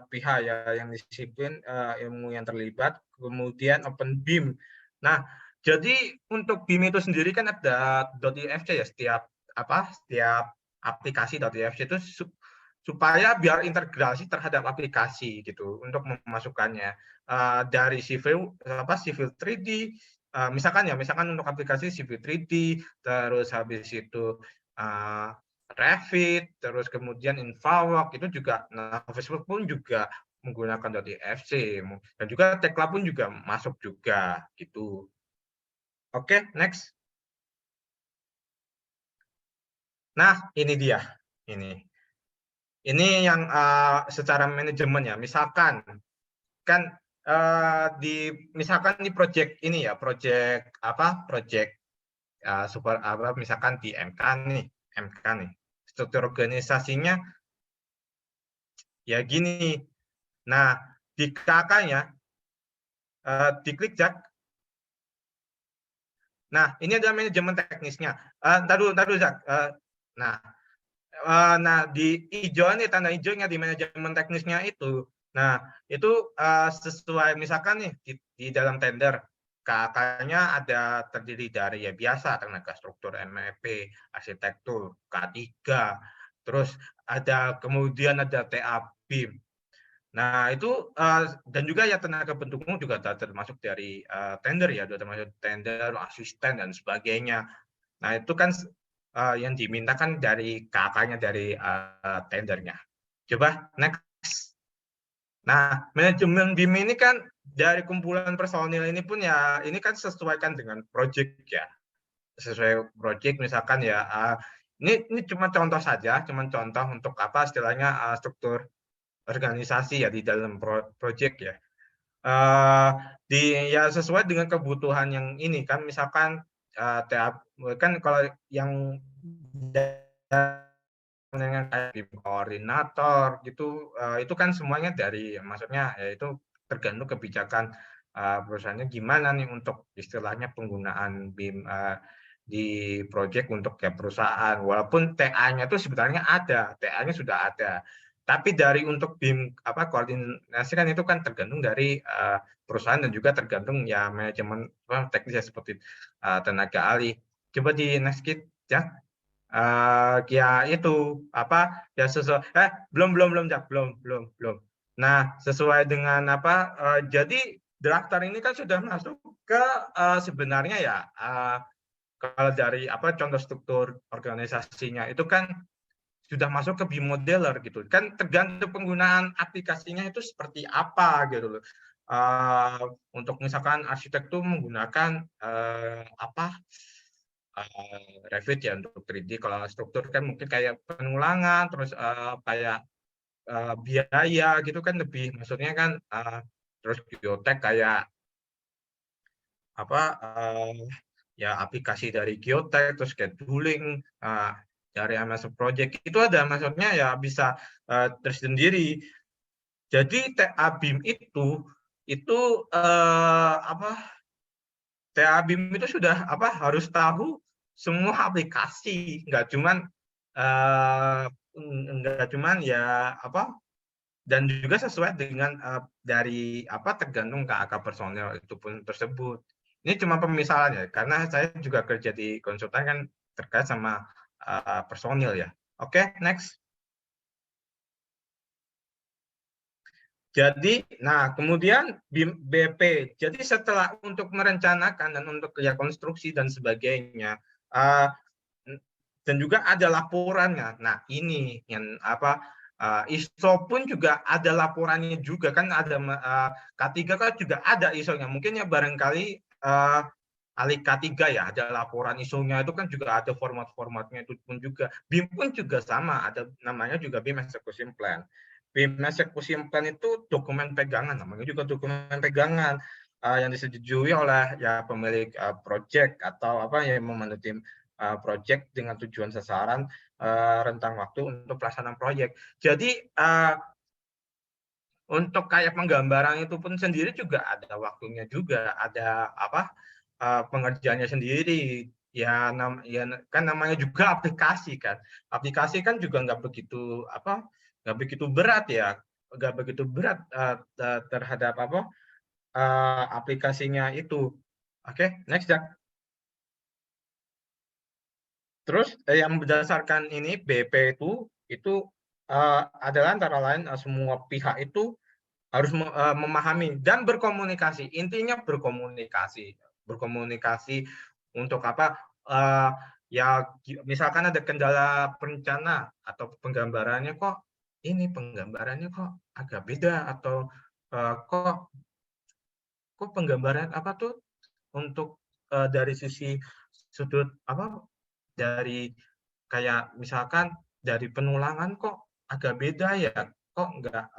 pihak ya yang disiplin ilmu yang terlibat. Kemudian Open BIM. Nah, jadi untuk BIM itu sendiri kan ada .ifc ya, setiap aplikasi .ifc itu supaya biar integrasi terhadap aplikasi gitu untuk memasukkannya dari civil 3D. Misalkan untuk aplikasi Civil 3D, terus habis itu Revit, terus kemudian InfraWorks itu juga, nah Facebook pun juga menggunakan .ifc dan juga Tekla pun juga masuk juga gitu. Oke, next. Nah, ini dia. Ini yang secara manajemen ya. Misalkan kan misalkan di project ini ya, project misalkan di MK nih, struktur organisasinya ya gini. Nah, di KK-nya diklik Jak. Nah, ini adalah manajemen teknisnya. Taruh Jak. Nah, di hijau nih, tanda hijaunya di manajemen teknisnya itu. Nah, itu sesuai misalkan nih di dalam tender KK-nya ada terdiri dari ya biasa tenaga struktur MEP, arsitektur, K3, terus kemudian ada TA BIM. Nah, itu dan juga ya tenaga pendukung juga termasuk dari tender ya, termasuk tender, asisten dan sebagainya. Nah, itu kan yang dimintakan dari KK-nya dari tendernya. Coba next. Nah, manajemen BIM ini kan dari kumpulan personil ini pun ya ini kan sesuaikan dengan project ya. Sesuai project misalkan ya ini cuma contoh saja, contoh untuk istilahnya struktur organisasi ya di dalam project ya. Ya sesuai dengan kebutuhan yang ini kan, misalkan kan kalau yang dengan koordinator gitu itu kan semuanya dari, maksudnya ya itu tergantung kebijakan perusahaannya gimana nih untuk istilahnya penggunaan BIM di project untuk ya perusahaan, walaupun TA-nya itu sebenarnya ada, TA-nya sudah ada, Tapi dari untuk BIM koordinasi kan itu kan tergantung dari perusahaan dan juga tergantung ya manajemen teknisnya seperti tenaga ahli. Coba di next ya. Ya itu ya sesuai belum. Nah, sesuai dengan jadi daftar ini kan sudah masuk ke sebenarnya ya kalau dari contoh struktur organisasinya itu kan sudah masuk ke BIM modeler gitu kan, tergantung penggunaan aplikasinya itu seperti apa gitu loh. Untuk misalkan arsitek tuh menggunakan Revit ya untuk 3D. Kalau struktur kan mungkin kayak pengulangan, terus kayak biaya gitu kan lebih, maksudnya kan terus geotek kayak ya aplikasi dari geotek, terus scheduling dari MS Project itu ada, maksudnya ya bisa tersendiri. Jadi TA BIM itu TA BIM itu sudah harus tahu semua aplikasi, nggak cuman ya dan juga sesuai dengan dari tergantung KAK personel itu pun tersebut. Ini cuma pemisalan ya, karena saya juga kerja di konsultan kan terkait sama personil ya. Oke, next. Jadi, nah kemudian BP. Jadi setelah untuk merencanakan dan untuk ya konstruksi dan sebagainya, dan juga ada laporannya. Nah ini yang ISO pun juga ada laporannya juga kan, ada K3 kan juga ada ISO-nya. Mungkin ya barangkali ahli K3 ya ada laporan ISO-nya, itu kan juga ada format-formatnya, itu pun juga. BIM pun juga sama, ada namanya juga BIM Execution Plan. BIM Execution Plan itu dokumen pegangan, namanya juga dokumen pegangan yang disetujui oleh ya pemilik project atau yang memanage project dengan tujuan sasaran rentang waktu untuk pelaksanaan proyek. Jadi untuk kayak penggambaran itu pun sendiri juga ada waktunya juga, ada pengerjaannya sendiri. Ya kan namanya juga aplikasi kan. Aplikasi kan juga nggak begitu berat ya, nggak begitu berat terhadap aplikasinya itu. Oke, next ya. Terus yang berdasarkan ini BP itu adalah antara lain semua pihak itu harus memahami dan berkomunikasi. Intinya berkomunikasi untuk ya misalkan ada kendala perencana atau penggambarannya kok agak beda, atau kok penggambaran untuk dari sisi sudut dari kayak misalkan dari penulangan kok agak beda ya, kok nggak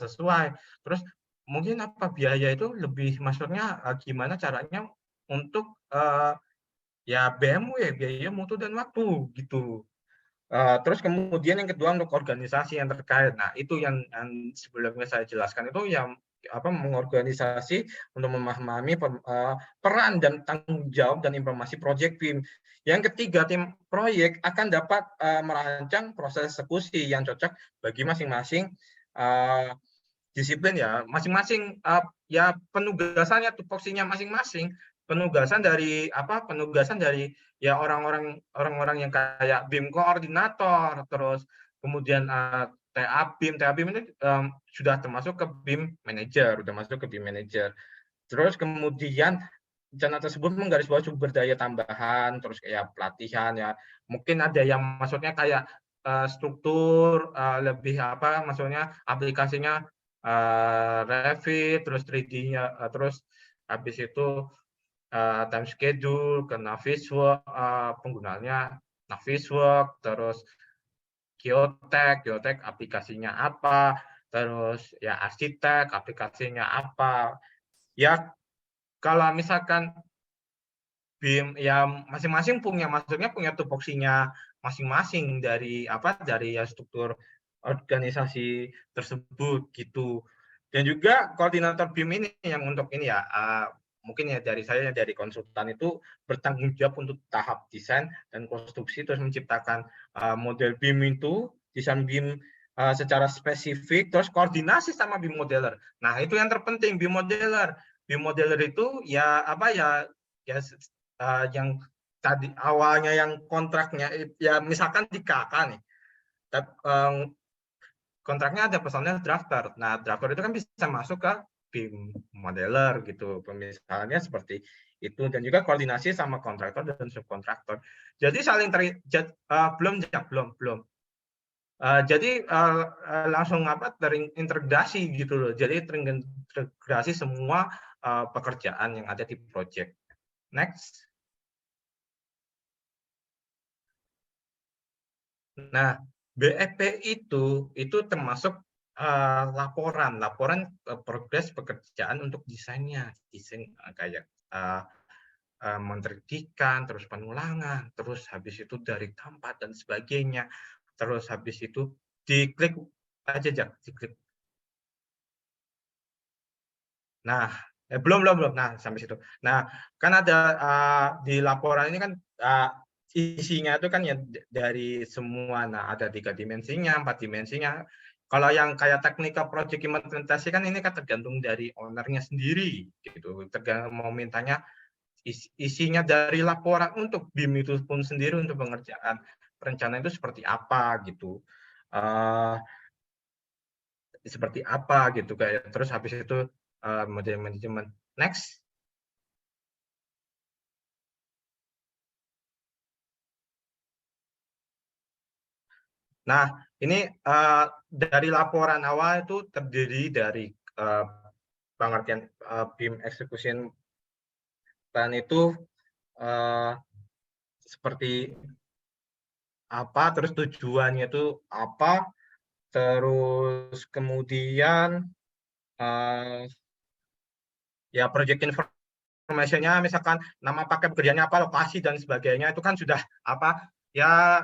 sesuai. Terus mungkin biaya itu lebih, maksudnya gimana caranya untuk ya biaya mutu dan waktu gitu. Terus kemudian yang kedua untuk organisasi yang terkait. Nah itu yang sebelumnya saya jelaskan, itu yang mengorganisasi untuk memahami peran dan tanggung jawab dan informasi proyek BIM. Yang ketiga, tim proyek akan dapat merancang proses eksekusi yang cocok bagi masing-masing disiplin ya, masing-masing ya penugasannya, tupoksinya masing-masing. Penugasan dari ya orang-orang yang kayak BIM koordinator, terus kemudian TA BIM ini sudah termasuk ke BIM manager, Terus kemudian rencana tersebut menggarisbawahi sumber daya tambahan, terus kayak pelatihan ya. Mungkin ada yang maksudnya kayak struktur lebih maksudnya aplikasinya Revit, terus 3D-nya, terus habis itu time schedule ke Navisworks, penggunaannya Navisworks, terus geotek aplikasinya apa, terus ya arsitek aplikasinya apa. Ya kalau misalkan BIM ya masing-masing punya tupoksinya masing-masing dari ya struktur organisasi tersebut gitu. Dan juga koordinator BIM ini yang untuk ini ya mungkin ya dari saya, dari konsultan itu bertanggung jawab untuk tahap desain dan konstruksi, terus menciptakan model BIM itu, desain BIM secara spesifik, terus koordinasi sama BIM modeler. Nah, itu yang terpenting BIM modeler. BIM modeler itu ya apa ya yang tadi awalnya yang kontraknya ya misalkan di KK nih. Kontraknya ada personel drafter. Nah, drafter itu kan bisa masuk ke BIM modeler gitu. Misalnya seperti itu, dan juga koordinasi sama kontraktor dan subkontraktor. Jadi saling belum. Jadi langsung terintegrasi gitu loh. Jadi terintegrasi semua pekerjaan yang ada di project. Next. Nah, BEP itu termasuk laporan progres pekerjaan untuk desainnya, desain kayak menerbitkan, terus penulangan, terus habis itu dari tempat dan sebagainya. Terus habis itu diklik aja, diklik. Nah, belum. Nah, sampai situ. Nah, kan ada di laporan ini kan isinya itu kan ya dari semua. Nah, ada 3 dimensinya, 4 dimensinya. Kalau yang kayak technical project implementasi kan ini kan tergantung dari ownernya sendiri, gitu. Tergantung mau mintanya isinya dari laporan untuk BIM itu pun sendiri untuk pengerjaan perencanaan itu seperti apa gitu, kayak terus habis itu model manajemen. Next. Nah, ini dari laporan awal itu terdiri dari pengertian BIM execution plan itu seperti apa, terus tujuannya itu apa, terus kemudian ya project information-nya misalkan nama pakai pekerjaannya apa, lokasi dan sebagainya itu kan sudah apa ya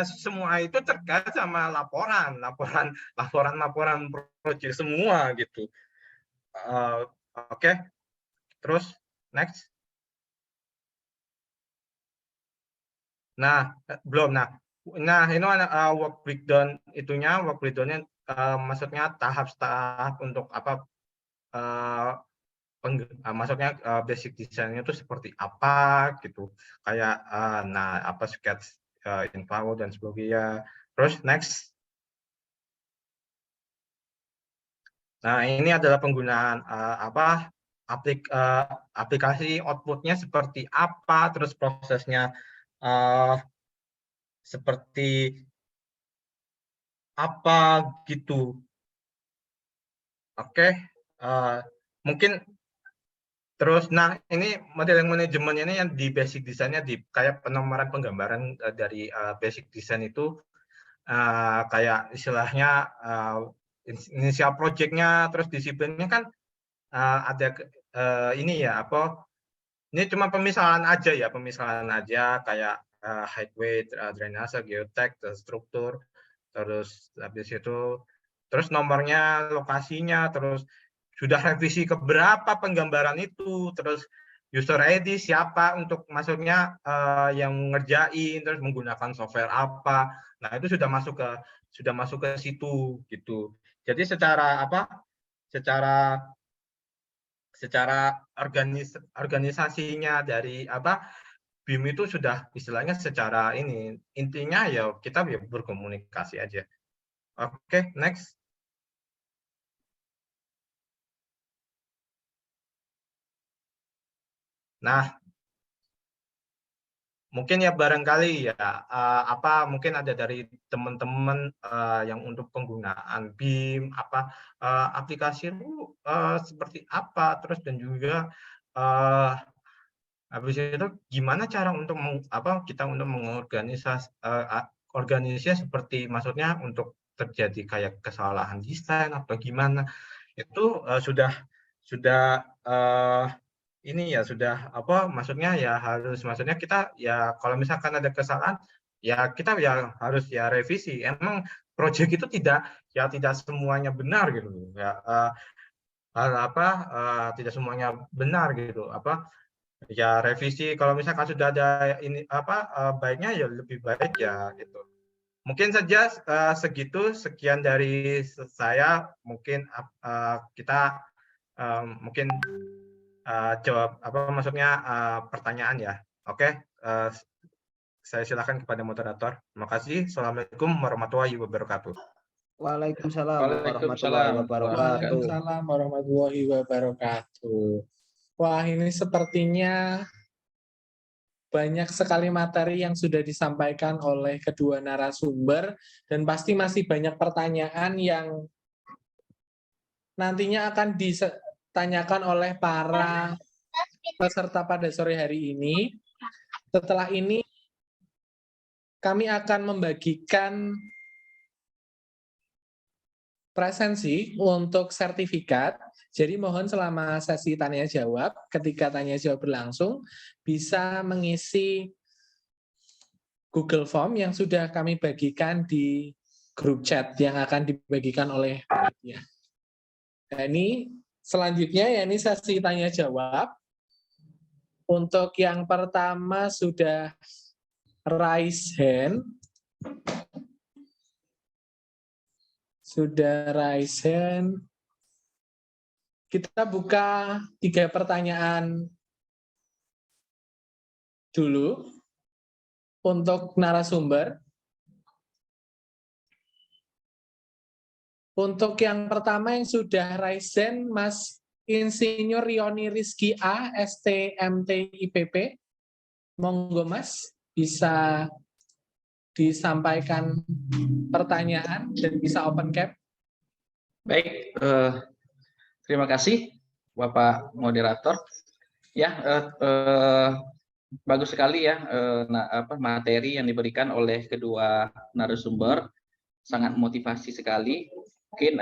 semua itu terkait sama laporan project semua gitu. Oke. Terus next. Nah, belum. Nah ini work breakdown itunya, work breakdown-nya maksudnya tahap-tahap untuk apa, maksudnya basic desainnya itu seperti apa gitu, kayak nah apa sketch info dan sebagainya. Terus next. Nah, ini adalah penggunaan aplikasi, outputnya seperti apa, terus prosesnya seperti apa gitu. Oke. Mungkin terus, nah ini model manajemen ini yang di basic desainnya di kayak penomoran penggambaran dari basic design itu kayak istilahnya inisial project-nya, terus disiplinnya kan ada ini ya apa, ini cuma pemisahan aja kayak highway, drainase, geotech, struktur, terus habis itu terus nomornya, lokasinya, terus sudah revisi ke berapa penggambaran itu, terus user ID siapa untuk maksudnya yang ngerjain, terus menggunakan software apa. Nah, itu sudah masuk ke situ gitu. Jadi secara organisasinya dari BIM itu sudah istilahnya secara ini, intinya ya kita berkomunikasi aja. Oke, next. Nah, mungkin ya barangkali ya mungkin ada dari teman-teman yang untuk penggunaan BIM aplikasi itu seperti apa, terus dan juga habis itu gimana cara untuk kita untuk organisasi seperti maksudnya untuk terjadi kayak kesalahan desain atau gimana itu sudah ini ya sudah maksudnya ya maksudnya kita ya kalau misalkan ada kesalahan ya kita ya harus ya revisi. Emang proyek itu tidak semuanya benar gitu ya, tidak semuanya benar gitu ya revisi kalau misalkan sudah ada ini baiknya ya lebih baik ya gitu. mungkin saja segitu, sekian dari saya. Mungkin kita mungkin jawab maksudnya pertanyaan ya. Oke, saya silakan kepada moderator. Terima kasih. Assalamualaikum warahmatullahi wabarakatuh. Waalaikumsalam warahmatullahi Waalaikumsalam wabarakatuh. Waalaikumsalam warahmatullahi wabarakatuh. Wah, ini sepertinya banyak sekali materi yang sudah disampaikan oleh kedua narasumber, dan pasti masih banyak pertanyaan yang nantinya akan ditanyakan oleh para peserta pada sore hari ini. Setelah ini, kami akan membagikan presensi untuk sertifikat. Jadi mohon selama sesi tanya jawab, ketika tanya jawab berlangsung, bisa mengisi Google Form yang sudah kami bagikan di grup chat yang akan dibagikan oleh panitia. Nah, ini selanjutnya ya, ini sesi tanya jawab. Untuk yang pertama sudah raise hand. Sudah raise hand. Kita buka 3 pertanyaan dulu untuk narasumber. Untuk yang pertama yang sudah raise hand, Mas Insinyur Rioni Rizky A, STMT IPP. Monggo Mas, bisa disampaikan pertanyaan dan bisa open cap. Baik, terima kasih Bapak Moderator. Ya, bagus sekali ya materi yang diberikan oleh kedua narasumber, sangat motivasi sekali. Mungkin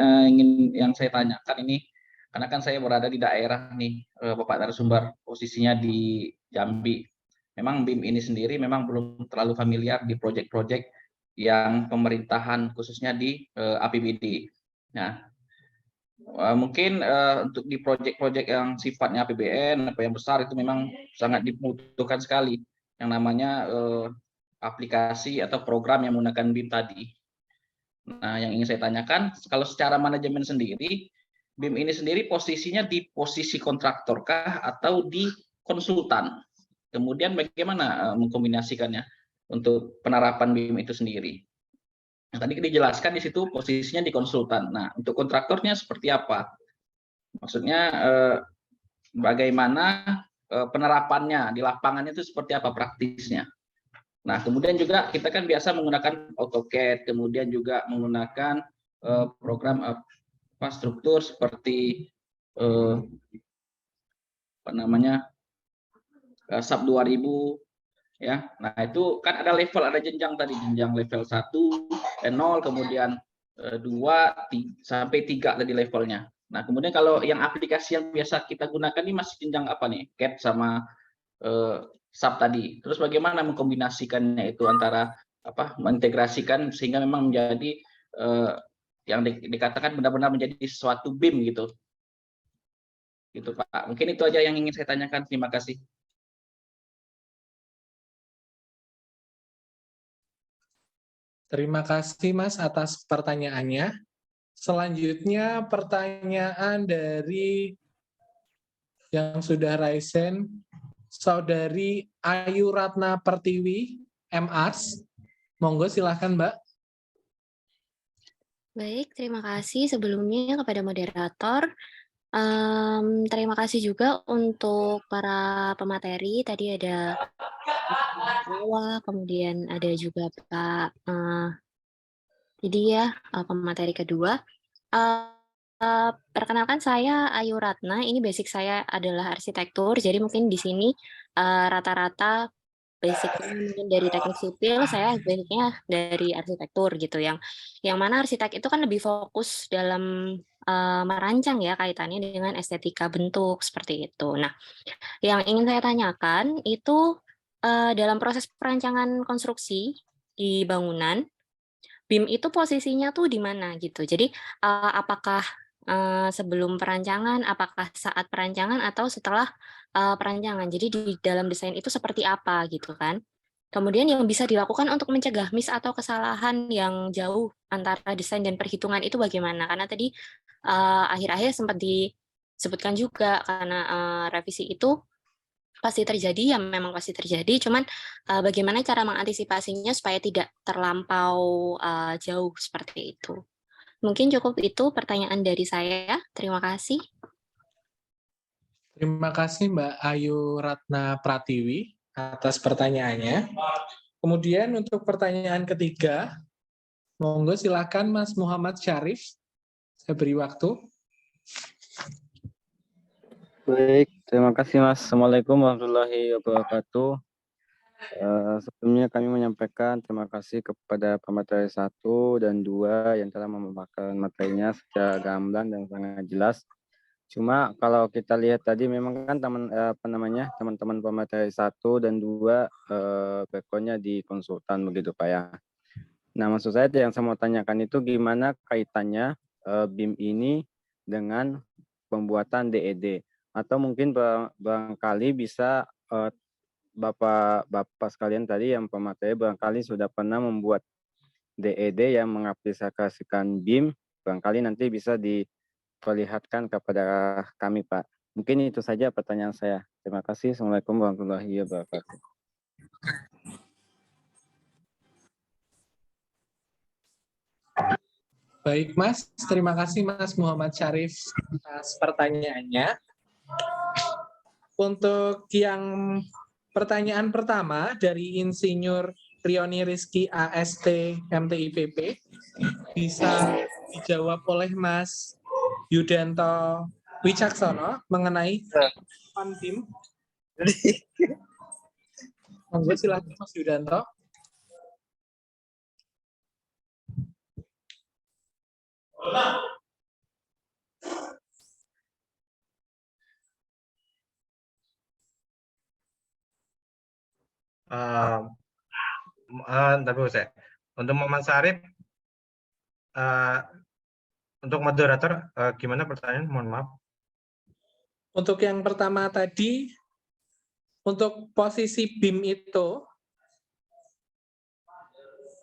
yang saya tanyakan ini, karena kan saya berada di daerah nih, Bapak narasumber, posisinya di Jambi. Memang BIM ini sendiri memang belum terlalu familiar di proyek-proyek yang pemerintahan khususnya di APBD. Nah, mungkin untuk di proyek-proyek yang sifatnya APBN atau yang besar itu memang sangat dibutuhkan sekali yang namanya aplikasi atau program yang menggunakan BIM tadi. Nah, yang ingin saya tanyakan, kalau secara manajemen sendiri, BIM ini sendiri posisinya di posisi kontraktor kah atau di konsultan? Kemudian bagaimana mengkombinasikannya untuk penerapan BIM itu sendiri? Nah, tadi dijelaskan di situ posisinya di konsultan. Nah, untuk kontraktornya seperti apa? Maksudnya bagaimana penerapannya di lapangannya itu seperti apa praktisnya? Nah, kemudian juga kita kan biasa menggunakan AutoCAD, kemudian juga menggunakan program struktur seperti SAP 2000 ya. Nah, itu kan ada level, ada jenjang tadi, jenjang level 1 dan 0, kemudian 2 sampai 3 tadi levelnya. Nah, kemudian kalau yang aplikasi yang biasa kita gunakan ini masih jenjang apa nih? CAD sama SAP tadi. Terus bagaimana mengkombinasikannya itu antara mengintegrasikan sehingga memang menjadi yang dikatakan benar-benar menjadi suatu BIM gitu. Gitu, Pak. Mungkin itu aja yang ingin saya tanyakan. Terima kasih. Terima kasih Mas atas pertanyaannya. Selanjutnya pertanyaan dari yang sudah raise hand, Saudari Ayu Ratna Pertiwi, MAs. Monggo silahkan Mbak. Baik, terima kasih sebelumnya kepada moderator. Terima kasih juga untuk para pemateri. Tadi ada kemudian ada juga Pak pemateri kedua. Perkenalkan saya Ayu Ratna. Ini basic saya adalah arsitektur. Jadi mungkin di sini rata-rata basicnya mungkin dari teknik sipil, saya basicnya dari arsitektur gitu. Yang mana arsitek itu kan lebih fokus dalam merancang ya, kaitannya dengan estetika bentuk seperti itu. Nah, yang ingin saya tanyakan itu dalam proses perancangan konstruksi di bangunan, BIM itu posisinya tuh di mana gitu. Jadi apakah sebelum perancangan, apakah saat perancangan atau setelah perancangan. Jadi di dalam desain itu seperti apa gitu kan. Kemudian yang bisa dilakukan untuk mencegah miss atau kesalahan yang jauh antara desain dan perhitungan itu bagaimana? Karena tadi akhir-akhir sempat disebutkan juga karena revisi itu pasti terjadi, ya memang pasti terjadi, cuman bagaimana cara mengantisipasinya supaya tidak terlampau jauh seperti itu. Mungkin cukup itu pertanyaan dari saya. Terima kasih. Terima kasih Mbak Ayu Ratna Pratiwi atas pertanyaannya. Kemudian untuk pertanyaan ketiga, monggo silakan Mas Muhammad Syarif. Saya beri waktu. Baik, terima kasih Mas. Assalamualaikum warahmatullahi wabarakatuh. Sebelumnya kami menyampaikan terima kasih kepada pemateri 1 dan 2 yang telah memaparkan materinya secara gamblang dan sangat jelas. Cuma kalau kita lihat tadi memang kan teman-teman pemateri 1 dan 2 background-nya di konsultan begitu Pak ya. Nah, maksud saya yang saya mau tanyakan itu gimana kaitannya BIM ini dengan pembuatan DED, atau mungkin barangkali bisa Bapak sekalian tadi yang pemateri barangkali sudah pernah membuat DED yang mengaplikasikan BIM, barangkali nanti bisa diperlihatkan kepada kami Pak. Mungkin itu saja pertanyaan saya. Terima kasih. Assalamualaikum warahmatullahi wabarakatuh. Baik Mas, terima kasih Mas Muhammad Syarif atas pertanyaannya. Untuk yang pertanyaan pertama dari Insinyur Rioni Rizky AST MTIPP bisa dijawab oleh Mas Yudanto Wicaksono mengenai BIM. Monggo silakan Mas Yudanto. Tapi saya untuk Muhammad Syarif, untuk moderator, gimana pertanyaan? Mohon maaf. Untuk yang pertama tadi, untuk posisi BIM itu,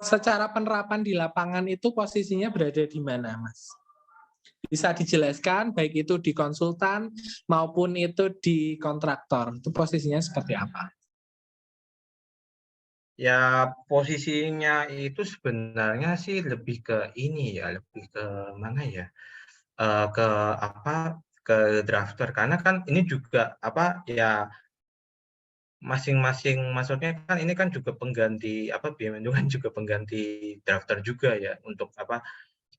secara penerapan di lapangan itu posisinya berada di mana, Mas? Bisa dijelaskan, baik itu di konsultan maupun itu di kontraktor. Itu posisinya seperti apa? Ya, posisinya itu sebenarnya sih lebih ke ini ya, lebih ke mana ya? Ke apa? Ke drafter, karena kan ini juga apa ya, masing-masing, maksudnya kan ini kan juga pengganti apa, BIM itu kan juga pengganti drafter juga ya, untuk apa,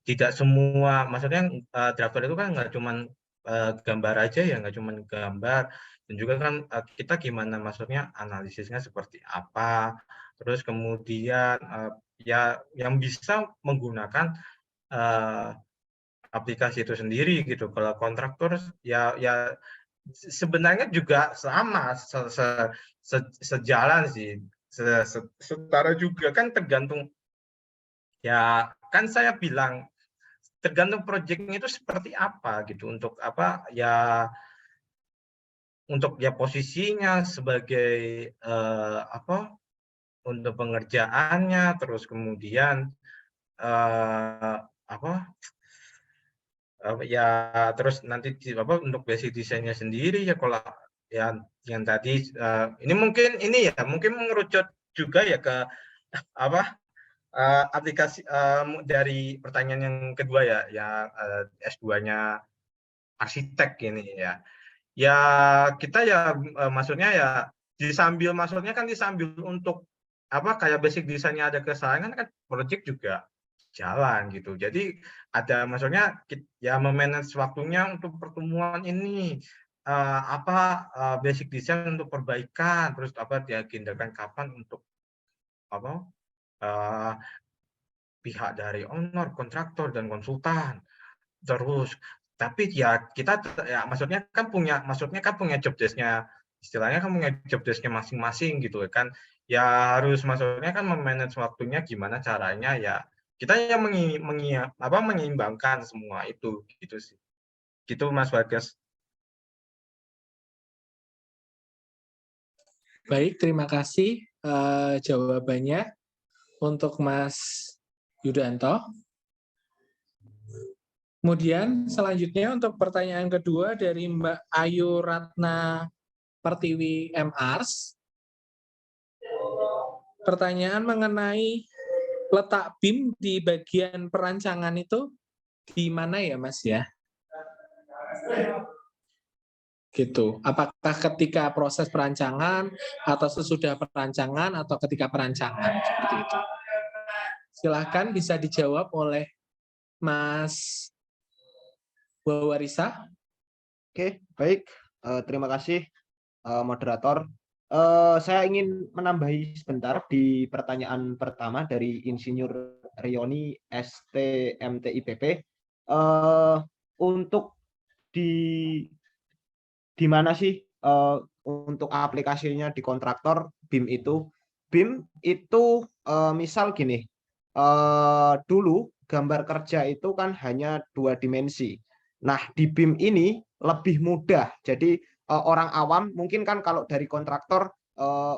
tidak semua, maksudnya drafter itu kan nggak cuman gambar aja ya, nggak cuman gambar, dan juga kan kita gimana, maksudnya analisisnya seperti apa, terus kemudian ya yang bisa menggunakan aplikasi itu sendiri gitu. Kalau kontraktor ya sebenarnya juga sama, sejalan sih, setara juga, kan tergantung, ya kan saya bilang tergantung proyeknya itu seperti apa gitu, untuk apa ya, untuk ya posisinya sebagai apa, untuk pengerjaannya, terus kemudian apa ya, terus nanti apa, untuk basic desainnya sendiri ya. Kalau ya yang tadi ini mungkin ini ya, mungkin mengerucut juga ya ke apa, aplikasi dari pertanyaan yang kedua ya, yang S2-nya arsitek ini ya. Ya kita ya maksudnya ya disambil, maksudnya kan disambil untuk apa, kayak basic desainnya ada kesalahan kan project juga jalan gitu. Jadi ada, maksudnya ya memanage waktunya untuk pertemuan ini, apa basic design untuk perbaikan, terus apa diagendakan kapan untuk apa, pihak dari owner, kontraktor dan konsultan. Terus tapi ya kita ya maksudnya kan punya job desk-nya, istilahnya kan punya job desk-nya masing-masing gitu kan. Ya harus, maksudnya kan memanage waktunya gimana caranya ya, kita yang menyeimbangkan semua itu gitu sih. Gitu Mas Bagas. Baik, terima kasih jawabannya untuk Mas Yudanto. Kemudian selanjutnya untuk pertanyaan kedua dari Mbak Ayu Ratna Pertiwi MArs. Pertanyaan mengenai letak BIM di bagian perancangan itu di mana ya Mas ya? Gitu. Apakah ketika proses perancangan atau sesudah perancangan atau ketika perancangan seperti itu? Silahkan bisa dijawab oleh Mas Wawarisa. Oke, baik. Terima kasih, moderator. Saya ingin menambahi sebentar di pertanyaan pertama dari Insinyur Rioni STMTIPP. Untuk di mana sih untuk aplikasinya di kontraktor BIM itu? BIM itu misal gini, dulu gambar kerja itu kan hanya 2 dimensi. Nah, di BIM ini lebih mudah. Jadi orang awam mungkin kan kalau dari kontraktor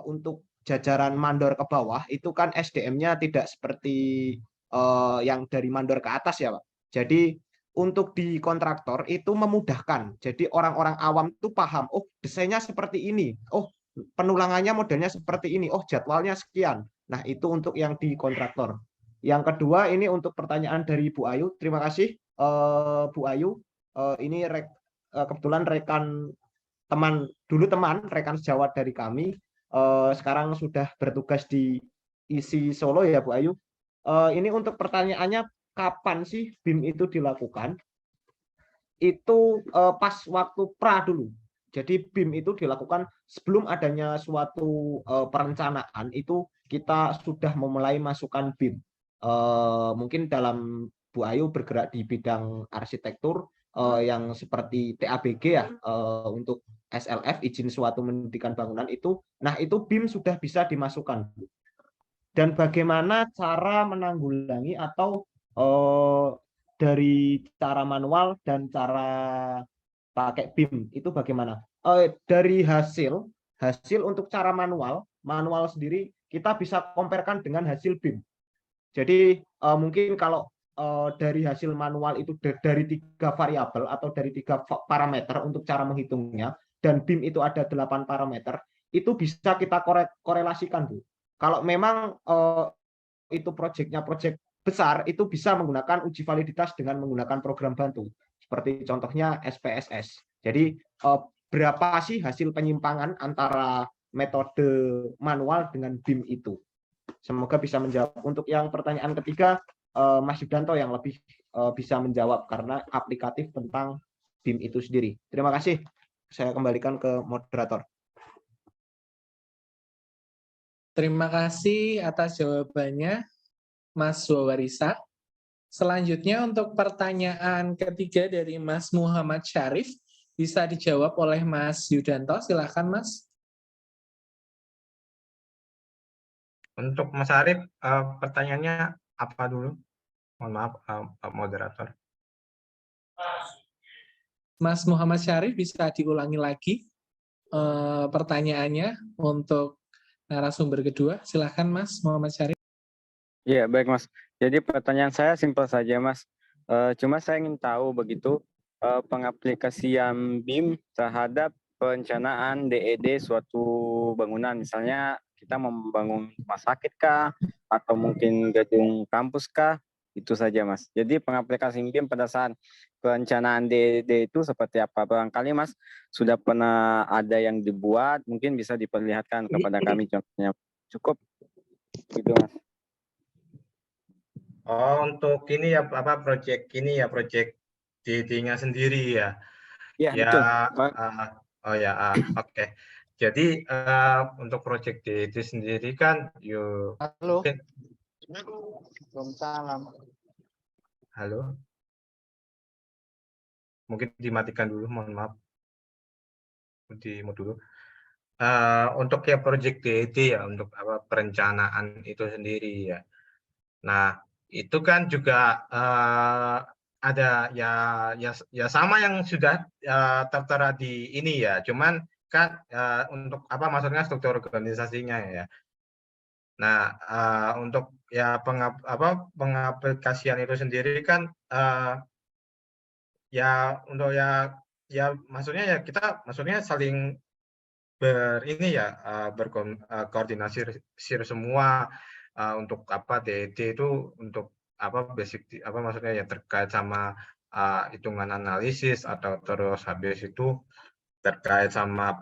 untuk jajaran mandor ke bawah itu kan SDM-nya tidak seperti yang dari mandor ke atas ya, Pak. Jadi untuk di kontraktor itu memudahkan. Jadi orang-orang awam itu paham, oh desainnya seperti ini, oh penulangannya modelnya seperti ini, oh jadwalnya sekian. Nah, itu untuk yang di kontraktor. Yang kedua ini untuk pertanyaan dari Bu Ayu. Terima kasih Bu Ayu. Ini kebetulan rekan rekan sejawat dari kami. Sekarang sudah bertugas di ISI Solo ya Bu Ayu. Ini untuk pertanyaannya, kapan sih BIM itu dilakukan? Itu pas waktu pra dulu. Jadi BIM itu dilakukan sebelum adanya suatu perencanaan, itu kita sudah memulai masukkan BIM. Mungkin dalam Bu Ayu bergerak di bidang arsitektur yang seperti TABG ya, untuk SLF izin suatu mendirikan bangunan itu. Nah, itu BIM sudah bisa dimasukkan. Dan bagaimana cara menanggulangi atau dari cara manual dan cara pakai BIM itu bagaimana? Dari hasil untuk cara manual sendiri kita bisa comparekan dengan hasil BIM. Jadi mungkin kalau dari hasil manual itu dari 3 variabel atau dari 3 parameter untuk cara menghitungnya, dan BIM itu ada 8 parameter, itu bisa kita korelasikan, Bu. Kalau memang itu proyeknya proyek besar, itu bisa menggunakan uji validitas dengan menggunakan program bantu. Seperti contohnya SPSS. Jadi berapa sih hasil penyimpangan antara metode manual dengan BIM itu? Semoga bisa menjawab. Untuk yang pertanyaan ketiga, Mas Yudanto yang lebih bisa menjawab karena aplikatif tentang BIM itu sendiri. Terima kasih. Saya kembalikan ke moderator. Terima kasih atas jawabannya, Mas Wawarisa. Selanjutnya untuk pertanyaan ketiga dari Mas Muhammad Syarif, bisa dijawab oleh Mas Yudanto. Silakan, Mas. Untuk Mas Arif, pertanyaannya apa dulu? Mohon maaf, Pak Moderator. Mas Muhammad Syarif, bisa diulangi lagi pertanyaannya untuk narasumber kedua. Silakan, Mas Muhammad Syarif. Iya, baik Mas. Jadi pertanyaan saya simpel saja Mas. Cuma saya ingin tahu begitu pengaplikasian BIM terhadap perencanaan DED suatu bangunan. Misalnya kita membangun rumah sakit kah, atau mungkin gedung kampus kah, itu saja Mas. Jadi pengaplikasian BIM pada saat perencanaan DED itu seperti apa? Barangkali Mas sudah pernah ada yang dibuat, mungkin bisa diperlihatkan kepada kami contohnya. Cukup gitu Mas. Oh, untuk ini ya apa proyek ini ya, proyek DD-nya sendiri ya. Ya, Ya, betul. oh ya, oke. Jadi untuk proyek DD sendiri kan, yuk. Halo. Mungkin, Salam. halo. Mungkin dimatikan dulu, mohon maaf. Dimut dulu. Untuk ya proyek DD ya, untuk apa perencanaan itu sendiri ya. Nah, itu kan juga ada ya sama yang sudah tertera di ini ya. Cuman kan untuk apa maksudnya struktur organisasinya ya. Nah, untuk ya pengaplikasian itu sendiri kan ya untuk ya maksudnya ya kita maksudnya saling berkoordinasi semua untuk DED itu untuk basic maksudnya ya terkait sama hitungan analisis atau terus habis itu terkait sama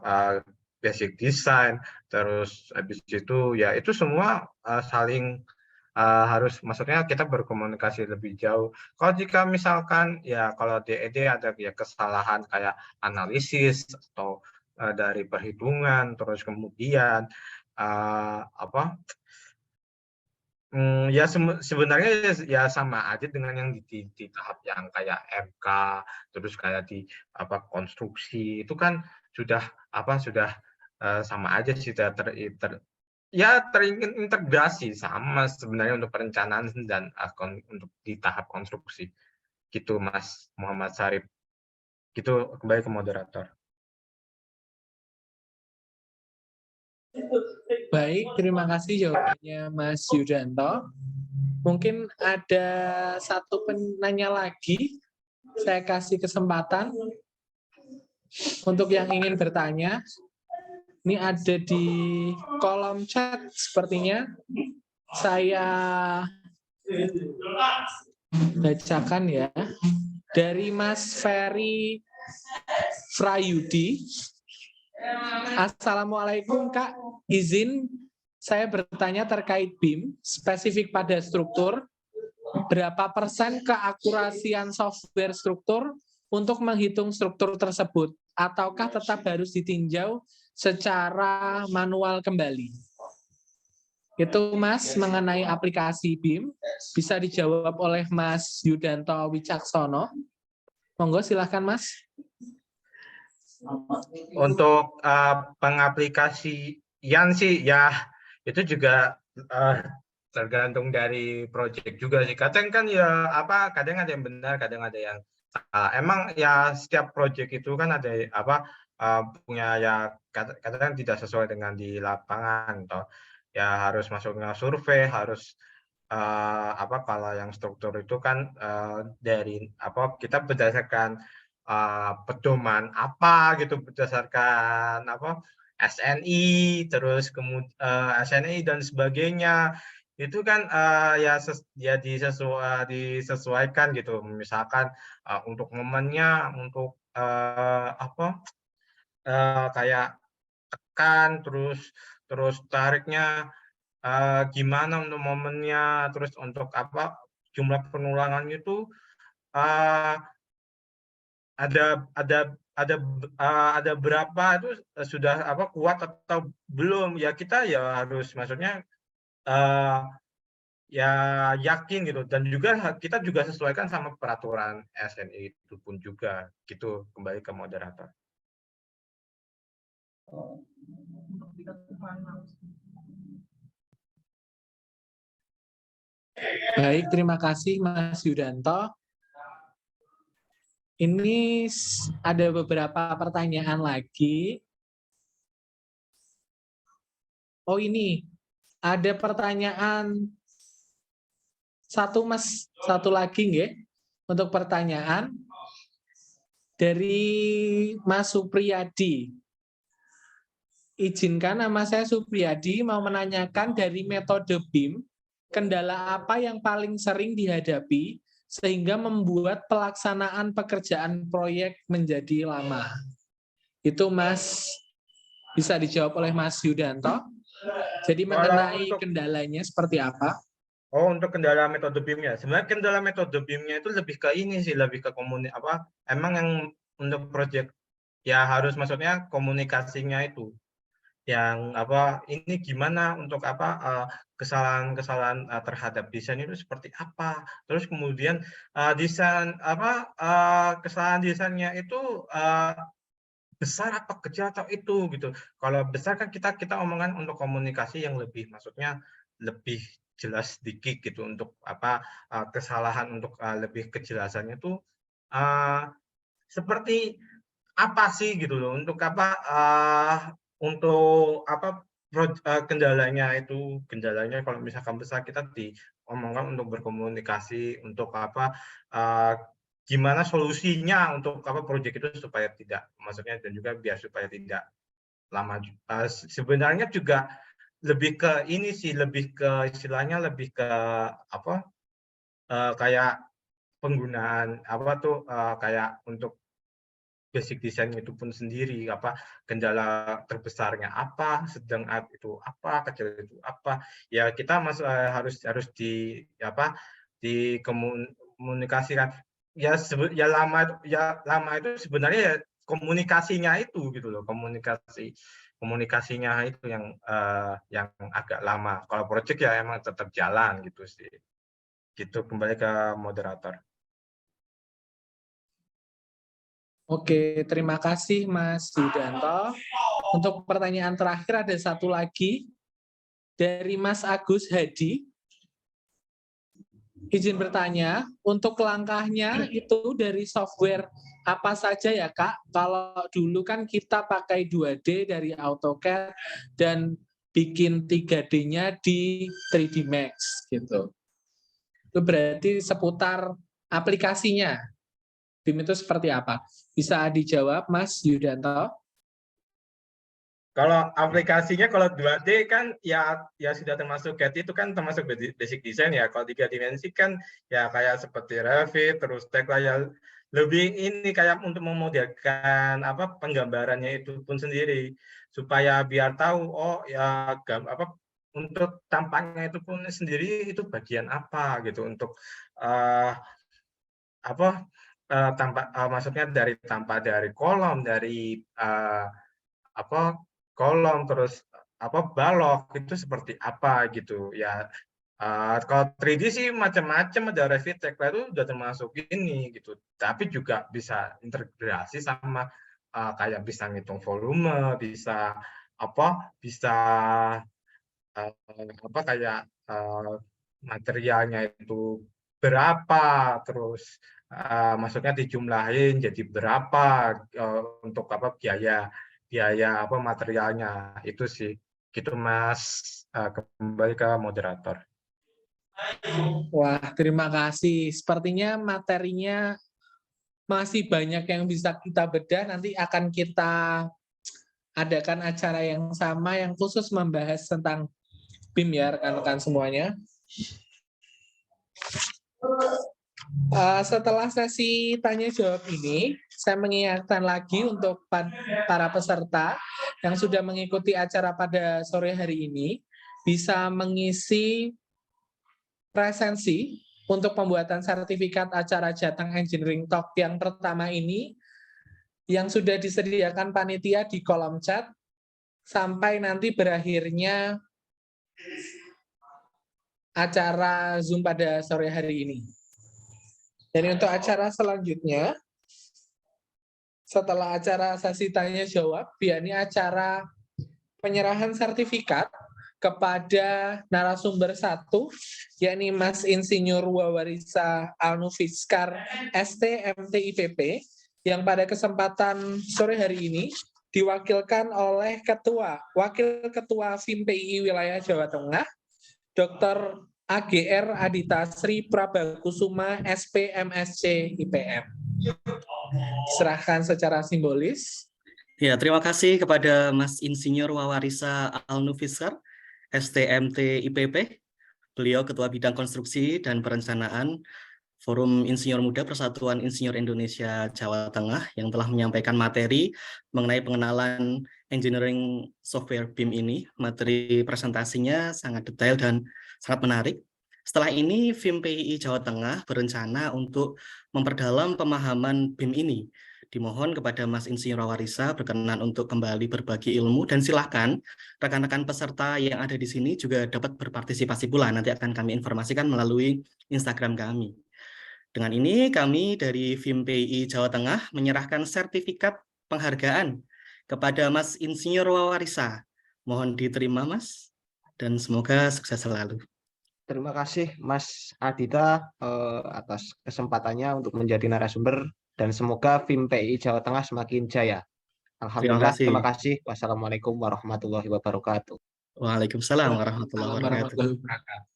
basic design, terus habis itu ya itu semua saling harus maksudnya kita berkomunikasi lebih jauh. Kalau jika misalkan ya kalau DED ada ya kesalahan kayak analisis atau dari perhitungan, terus kemudian ya sebenarnya ya sama aja dengan yang di tahap yang kayak MK, terus kayak di konstruksi itu kan sudah sama aja sih terintegrasi sama sebenarnya untuk perencanaan dan untuk di tahap konstruksi gitu Mas Muhammad Sarip. Gitu kembali ke moderator. Baik, terima kasih jawabannya Mas Yudanto. Mungkin ada satu penanya lagi, saya kasih kesempatan untuk yang ingin bertanya. Ini ada di kolom chat sepertinya. Saya bacakan ya. Dari Mas Ferry Frayudi. Assalamualaikum Kak, izin saya bertanya terkait BIM, spesifik pada struktur. Berapa persen keakurasian software struktur untuk menghitung struktur tersebut? Ataukah tetap harus ditinjau secara manual kembali? Itu Mas mengenai aplikasi BIM, bisa dijawab oleh Mas Yudanto Wicaksono. Monggo silahkan Mas. Untuk pengaplikasian sih ya itu juga tergantung dari project juga sih. Kadang kan ya kadang ada yang benar, kadang ada yang emang ya setiap project itu kan ada punya ya kadang tidak sesuai dengan di lapangan toh. Ya harus masuknya survei, harus kalau yang struktur itu kan dari kita berdasarkan pedoman gitu berdasarkan SNI terus kemudian SNI dan sebagainya itu kan disesuaikan gitu misalkan untuk momennya untuk kayak tekan terus tariknya gimana untuk momennya terus untuk jumlah pengulangannya itu ada berapa itu sudah kuat atau belum ya kita ya harus maksudnya ya yakin gitu dan juga kita juga sesuaikan sama peraturan SNI itu pun juga gitu kembali ke moderator. Baik, terima kasih Mas Yudanto. Ini ada beberapa pertanyaan lagi. Oh ini, ada pertanyaan satu Mas, satu lagi nggih untuk pertanyaan dari Mas Supriyadi. Izinkan nama saya Supriyadi mau menanyakan dari metode BIM, kendala apa yang paling sering dihadapi sehingga membuat pelaksanaan pekerjaan proyek menjadi lama? Itu Mas, bisa dijawab oleh Mas Yudanto. Jadi mengenai kendalanya seperti apa? Oh, untuk kendala metode BIM ya. Sebenarnya kendala metode BIM-nya itu lebih ke ini sih, lebih ke emang yang untuk proyek ya harus maksudnya komunikasinya itu. Yang ini gimana untuk kesalahan-kesalahan terhadap desain itu seperti apa. Terus kemudian desain kesalahan desainnya itu besar apa kecil atau itu gitu. Kalau besar kan kita omongan untuk komunikasi yang lebih maksudnya lebih jelas sedikit gitu untuk kesalahan untuk lebih kejelasannya itu seperti apa sih gitu loh untuk untuk kendalanya kalau misalkan besar kita diomongkan untuk berkomunikasi untuk gimana solusinya untuk proyek itu supaya tidak, maksudnya, dan juga biar supaya tidak lama. Sebenarnya juga lebih ke ini sih, lebih ke istilahnya lebih ke kayak penggunaan kayak untuk basic design itu pun sendiri, kendala terbesarnya apa, sedang itu apa, kecil itu apa, ya kita harus dikomunikasikan. Ya lama itu sebenarnya ya komunikasinya itu gitu loh, komunikasinya itu yang agak lama. Kalau project ya emang tetap jalan gitu sih. Gitu, kembali ke moderator. Oke, terima kasih Mas Yudanto. Untuk pertanyaan terakhir ada satu lagi dari Mas Agus Hadi. Izin bertanya, untuk langkahnya itu dari software apa saja ya Kak? Kalau dulu kan kita pakai 2D dari AutoCAD dan bikin 3D-nya di 3D Max gitu. Itu berarti seputar aplikasinya. BIM itu seperti apa? Bisa dijawab, Mas Yudanto? Kalau aplikasinya, kalau 2D kan ya sudah termasuk CAD, itu kan termasuk basic design ya. Kalau 3 dimensi kan ya kayak seperti Revit, terus Tekla, ya lebih ini kayak untuk memodelkan penggambarannya itu pun sendiri, supaya biar tahu untuk tampaknya itu pun sendiri itu bagian apa gitu, untuk maksudnya dari kolom, dari kolom, terus balok itu seperti apa gitu ya. Kalau 3D sih macam-macam, ada Revit, Tekla itu udah termasuk ini gitu, tapi juga bisa integrasi sama kayak bisa ngitung volume, bisa kayak materialnya itu berapa, terus maksudnya dijumlahin jadi berapa untuk biaya materialnya itu sih. Gitu Mas, kembali ke moderator. Wah, terima kasih. Sepertinya materinya masih banyak yang bisa kita bedah. Nanti akan kita adakan acara yang sama yang khusus membahas tentang BIM ya rekan-rekan semuanya. Setelah sesi tanya jawab ini, saya mengingatkan lagi untuk para peserta yang sudah mengikuti acara pada sore hari ini bisa mengisi presensi untuk pembuatan sertifikat acara Jateng Engineering Talk yang pertama ini yang sudah disediakan panitia di kolom chat sampai nanti berakhirnya acara Zoom pada sore hari ini. Dan untuk acara selanjutnya, setelah acara sesi tanya jawab, yakni acara penyerahan sertifikat kepada narasumber 1, yakni Mas Insinyur Wawarisa Alnufiskar, STMT IPP, yang pada kesempatan sore hari ini diwakilkan oleh Wakil Ketua FIM PII Wilayah Jawa Tengah, Dr. AGR Adita Sri Prabakusuma, SPMSC IPM. Serahkan secara simbolis. Ya, terima kasih kepada Mas Insinyur Wawarisa Alnufiskar, STMT IPP. Beliau Ketua Bidang Konstruksi dan Perencanaan Forum Insinyur Muda Persatuan Insinyur Indonesia Jawa Tengah yang telah menyampaikan materi mengenai pengenalan engineering software BIM ini. Materi presentasinya sangat detail dan sangat menarik. Setelah ini, FIM PII Jawa Tengah berencana untuk memperdalam pemahaman BIM ini. Dimohon kepada Mas Insinyur Wawarisa berkenan untuk kembali berbagi ilmu, dan silahkan rekan-rekan peserta yang ada di sini juga dapat berpartisipasi pula. Nanti akan kami informasikan melalui Instagram kami. Dengan ini, kami dari FIM PII Jawa Tengah menyerahkan sertifikat penghargaan kepada Mas Insinyur Wawarisa. Mohon diterima, Mas, dan semoga sukses selalu. Terima kasih Mas Adita atas kesempatannya untuk menjadi narasumber, dan semoga FIM PII Jawa Tengah semakin jaya. Alhamdulillah, terima kasih. Wassalamualaikum warahmatullahi wabarakatuh. Waalaikumsalam warahmatullahi wabarakatuh. Warahmatullahi wabarakatuh.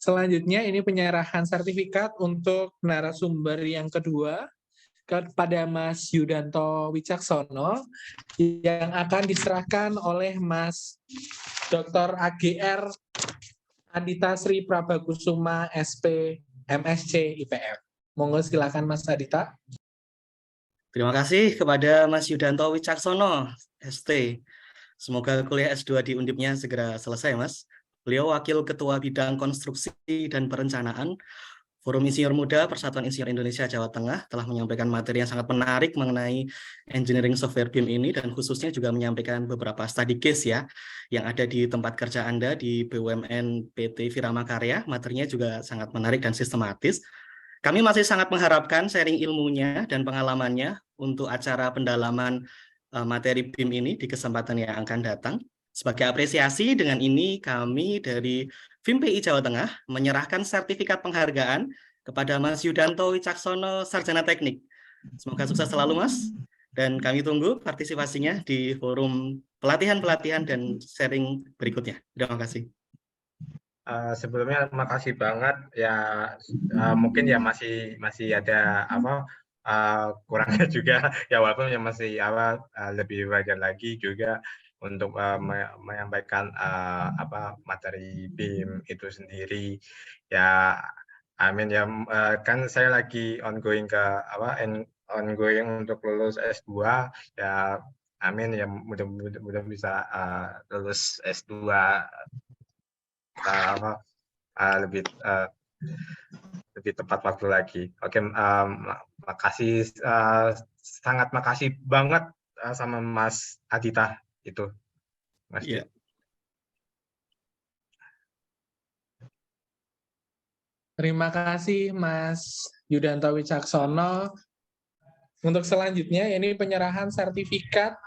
Selanjutnya ini penyerahan sertifikat untuk narasumber yang kedua kepada Mas Yudanto Wicaksono yang akan diserahkan oleh Mas Dr. AGR Adita Sri Prabakusuma SP MSc IPM. Monggo silakan Mas Adita. Terima kasih kepada Mas Yudanto Wicaksono, ST. Semoga kuliah S2 di Undipnya segera selesai, Mas. Beliau Wakil Ketua Bidang Konstruksi dan Perencanaan Forum Insinyur Muda Persatuan Insinyur Indonesia Jawa Tengah telah menyampaikan materi yang sangat menarik mengenai engineering software BIM ini dan khususnya juga menyampaikan beberapa study case ya yang ada di tempat kerja Anda di BUMN PT Virama Karya. Materinya juga sangat menarik dan sistematis. Kami masih sangat mengharapkan sharing ilmunya dan pengalamannya untuk acara pendalaman materi BIM ini di kesempatan yang akan datang. Sebagai apresiasi, dengan ini kami dari FIMPI Jawa Tengah menyerahkan sertifikat penghargaan kepada Mas Yudanto Wicaksono, Sarjana Teknik. Semoga sukses selalu, Mas. Dan kami tunggu partisipasinya di forum pelatihan-pelatihan dan sharing berikutnya. Terima kasih. Sebelumnya terima kasih banget ya, mungkin ya masih ada kurangnya juga ya, walaupun yang masih lebih wajar lagi juga untuk menyampaikan materi BIM itu sendiri ya. Amin ya, kan saya lagi ongoing untuk lulus S2 ya. Amin ya, mudah-mudahan bisa lulus S2 lebih tepat waktu lagi. Oke, makasih, sangat makasih banget sama Mas Adita itu, Mas. Yeah. Terima kasih Mas Yudanto Wicaksono. Untuk selanjutnya ini penyerahan sertifikat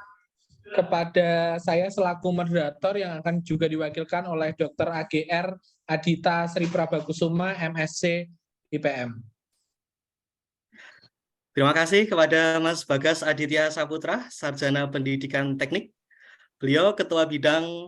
kepada saya selaku moderator yang akan juga diwakilkan oleh Dr. AGR Adita Sri Prabakusuma MSc IPM. Terima kasih kepada Mas Bagas Aditya Saputra, Sarjana Pendidikan Teknik. Beliau Ketua Bidang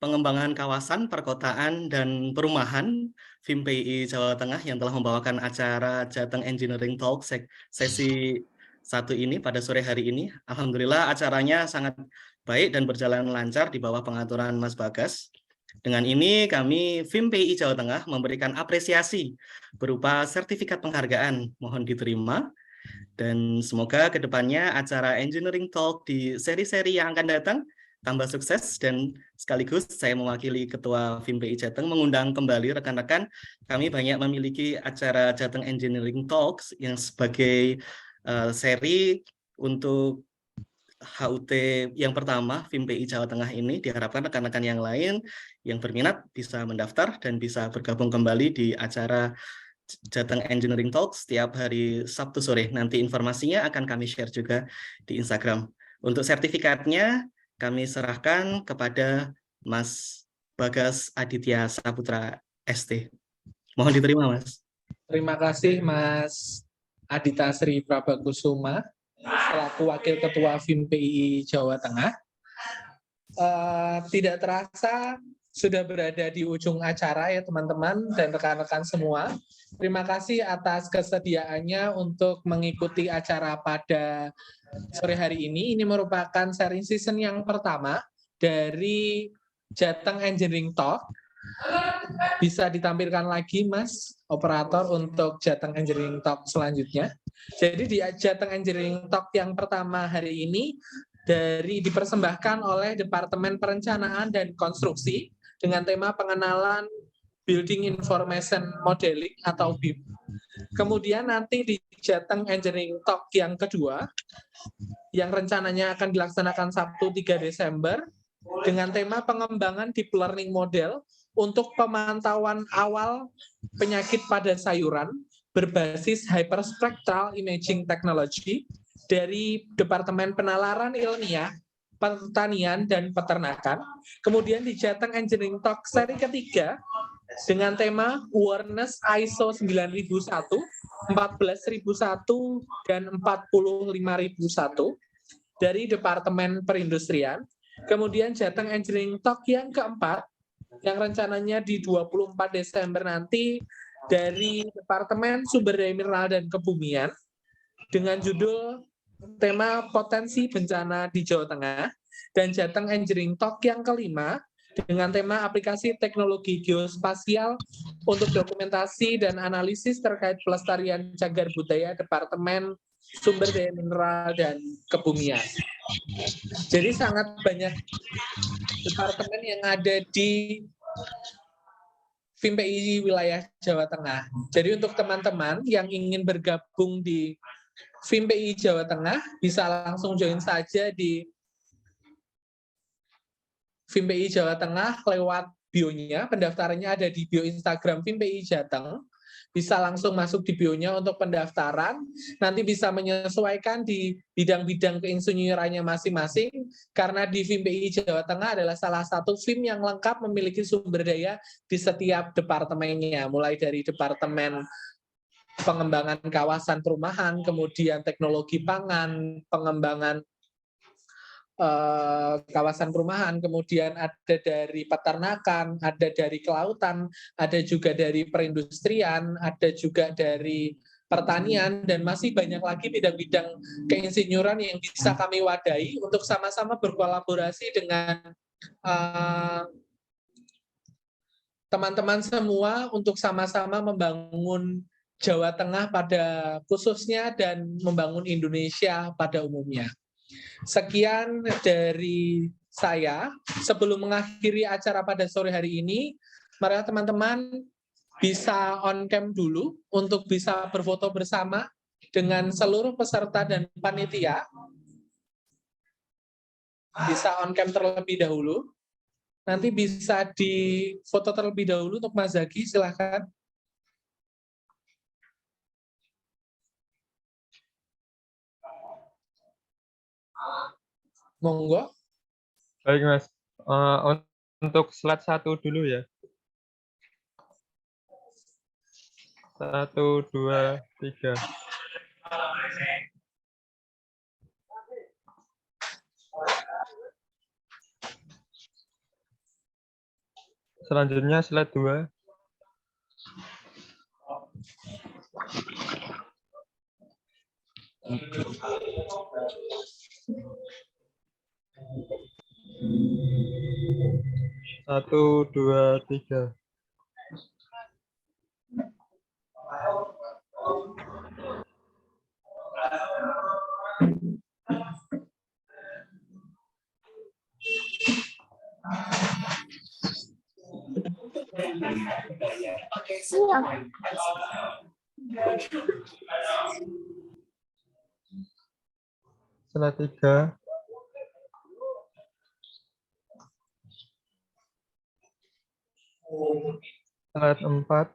Pengembangan Kawasan, Perkotaan, dan Perumahan FIMPI Jawa Tengah yang telah membawakan acara Jateng Engineering Talk sesi 1 ini pada sore hari ini. Alhamdulillah acaranya sangat baik dan berjalan lancar di bawah pengaturan Mas Bagas. Dengan ini kami FIMPI Jawa Tengah memberikan apresiasi berupa sertifikat penghargaan, mohon diterima. Dan semoga kedepannya acara Engineering Talk di seri-seri yang akan datang tambah sukses, dan sekaligus saya mewakili Ketua FIMPI Jateng mengundang kembali rekan-rekan. Kami banyak memiliki acara Jateng Engineering Talks yang sebagai seri untuk HUT yang pertama FIMPI Jawa Tengah ini. Diharapkan rekan-rekan yang lain yang berminat bisa mendaftar dan bisa bergabung kembali di acara Jateng Engineering Talks setiap hari Sabtu sore. Nanti informasinya akan kami share juga di Instagram. Untuk sertifikatnya kami serahkan kepada Mas Bagas Aditya Saputra ST. Mohon diterima, Mas. Terima kasih Mas Adita Sri Prabakusuma selaku Wakil Ketua FIMPI Jawa Tengah. Tidak terasa sudah berada di ujung acara ya teman-teman dan rekan-rekan semua. Terima kasih atas kesediaannya untuk mengikuti acara pada sore hari ini. Ini merupakan sharing season yang pertama dari Jateng Engineering Talk. Bisa ditampilkan lagi Mas operator untuk Jateng Engineering Talk selanjutnya. Jadi di Jateng Engineering Talk yang pertama hari ini dipersembahkan oleh Departemen Perencanaan dan Konstruksi dengan tema pengenalan Building Information Modeling atau BIM. Kemudian nanti di Jateng Engineering Talk yang kedua, yang rencananya akan dilaksanakan Sabtu 3 Desember, dengan tema pengembangan Deep Learning Model untuk pemantauan awal penyakit pada sayuran berbasis Hyperspectral Imaging Technology dari Departemen Penalaran Ilmiah, Pertanian, dan Peternakan. Kemudian di Jateng Engineering Talk seri ketiga, dengan tema Awareness ISO 9001, 14001, dan 45001 dari Departemen Perindustrian. Kemudian Jateng Engineering Talk yang keempat, yang rencananya di 24 Desember nanti dari Departemen Sumber Daya Mineral dan Kebumian dengan judul tema potensi bencana di Jawa Tengah, dan Jateng Engineering Talk yang kelima dengan tema aplikasi teknologi geospasial untuk dokumentasi dan analisis terkait pelestarian cagar budaya Departemen Sumber Daya Mineral dan Kebumian. Jadi sangat banyak departemen yang ada di FIMPI wilayah Jawa Tengah. Jadi untuk teman-teman yang ingin bergabung di FIMPI Jawa Tengah, bisa langsung join saja di FIMPI Jawa Tengah lewat bio-nya. Pendaftarannya ada di bio Instagram FIMPI Jateng. Bisa langsung masuk di bio-nya untuk pendaftaran. Nanti bisa menyesuaikan di bidang-bidang keinsinyurannya masing-masing, karena di FIMPI Jawa Tengah adalah salah satu FIM yang lengkap memiliki sumber daya di setiap departemennya, mulai dari Departemen Pengembangan Kawasan Perumahan, kemudian Teknologi Pangan, pengembangan kawasan perumahan, kemudian ada dari peternakan, ada dari kelautan, ada juga dari perindustrian, ada juga dari pertanian, dan masih banyak lagi bidang-bidang keinsinyuran yang bisa kami wadahi untuk sama-sama berkolaborasi dengan teman-teman semua untuk sama-sama membangun Jawa Tengah pada khususnya dan membangun Indonesia pada umumnya. Sekian dari saya. Sebelum mengakhiri acara pada sore hari ini, mari teman-teman bisa on cam dulu untuk bisa berfoto bersama dengan seluruh peserta dan panitia. Bisa on cam terlebih dahulu. Nanti bisa di foto terlebih dahulu untuk Mas Zaki, silakan. Monggo. Baik Mas, untuk slide 1 dulu ya. 1, 2, 3. Selanjutnya slide 2. Satu, dua, tiga. Oke, siap. Slide 3. Slide 4.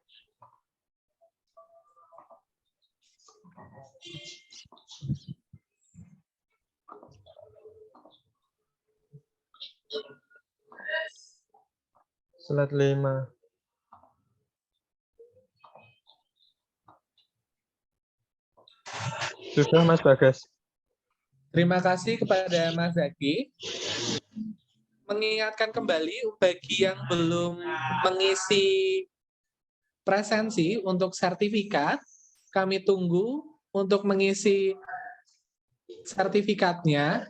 Slide 5. Sudah Mas Bagas. Terima kasih kepada Mas Zaki. Mengingatkan kembali bagi yang belum mengisi presensi untuk sertifikat, kami tunggu untuk mengisi sertifikatnya.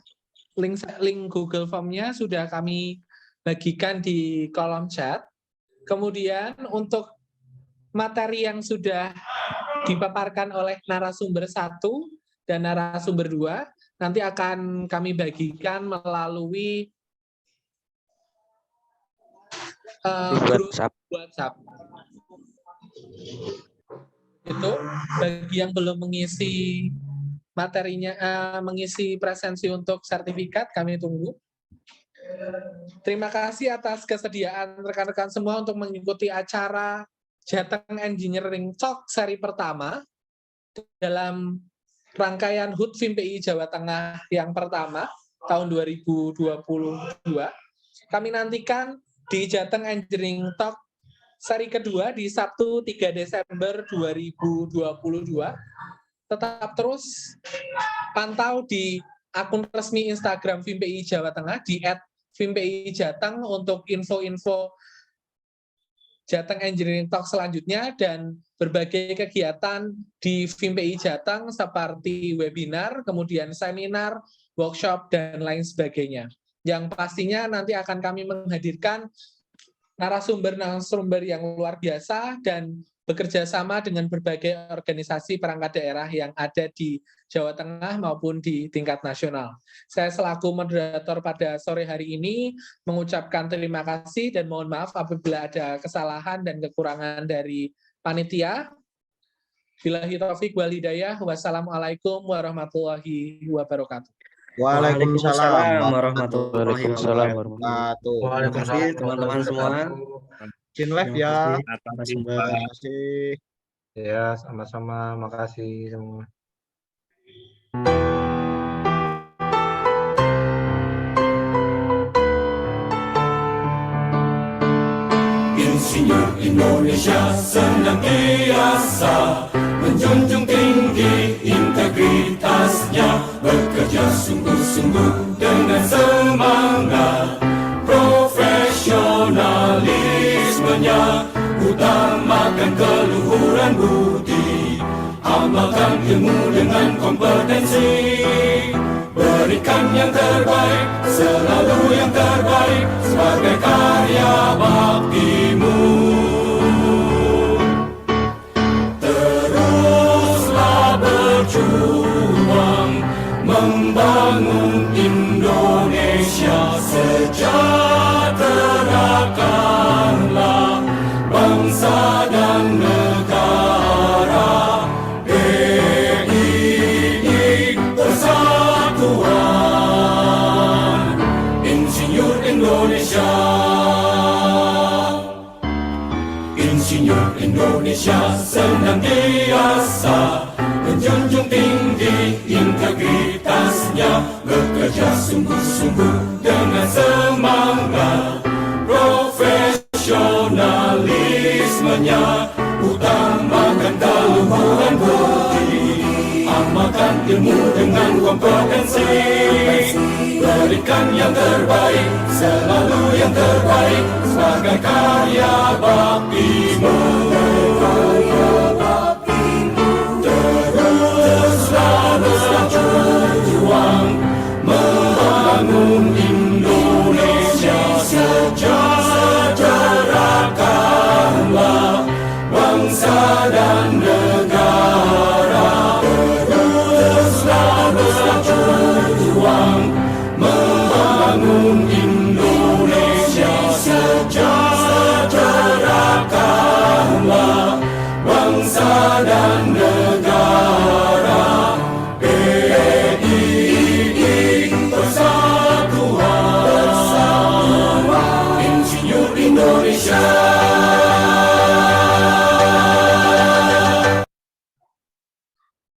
Link Google Form-nya sudah kami bagikan di kolom chat. Kemudian untuk materi yang sudah dipaparkan oleh narasumber 1 dan narasumber 2 nanti akan kami bagikan melalui grup WhatsApp. Itu bagi yang belum mengisi materinya, mengisi presensi untuk sertifikat, kami tunggu. Terima kasih atas kesediaan rekan-rekan semua untuk mengikuti acara Jateng Engineering Talk seri pertama dalam rangkaian HUT FIMPI Jawa Tengah yang pertama tahun 2022. Kami nantikan di Jateng Engineering Talk seri kedua di Sabtu 3 Desember 2022. Tetap terus pantau di akun resmi Instagram FIMPI Jawa Tengah di FIMPI Jateng untuk info-info Jateng Engineering Talk selanjutnya dan berbagai kegiatan di FIMPI Jateng seperti webinar, kemudian seminar, workshop, dan lain sebagainya. Yang pastinya nanti akan kami menghadirkan narasumber-narasumber yang luar biasa dan bekerja sama dengan berbagai organisasi perangkat daerah yang ada di Jawa Tengah maupun di tingkat nasional. Saya selaku moderator pada sore hari ini mengucapkan terima kasih dan mohon maaf apabila ada kesalahan dan kekurangan dari panitia. Billahi taufik wal hidayah. Wassalamualaikum warahmatullahi wabarakatuh. Waalaikumsalam warahmatullahi wabarakatuh. Terima kasih teman-teman semua. Bikin live ya. Terima Terima kasih. Ya, sama-sama. Makasih semua. Insinyur Indonesia senantiasa menjunjung tinggi integritasnya, bekerja sungguh-sungguh dengan semangat, profesionalismenya, utamakan keluhuran budi, amalkan ilmu dengan kompetensi, berikan yang terbaik, selalu yang terbaik sebagai karya baktimu. Teruslah berjuang membangun Indonesia, sejahterakanlah bangsa dan negara. PII Persatuan Insinyur Indonesia. Insinyur Indonesia senantiasa menjunjung tinggi integritasnya, bekerja sungguh-sungguh dengan semangat, profesionalismenya, utamakan keluhuran budi, amalkan ilmu dengan kompetensi, berikan yang terbaik, selalu yang terbaik sebagai karya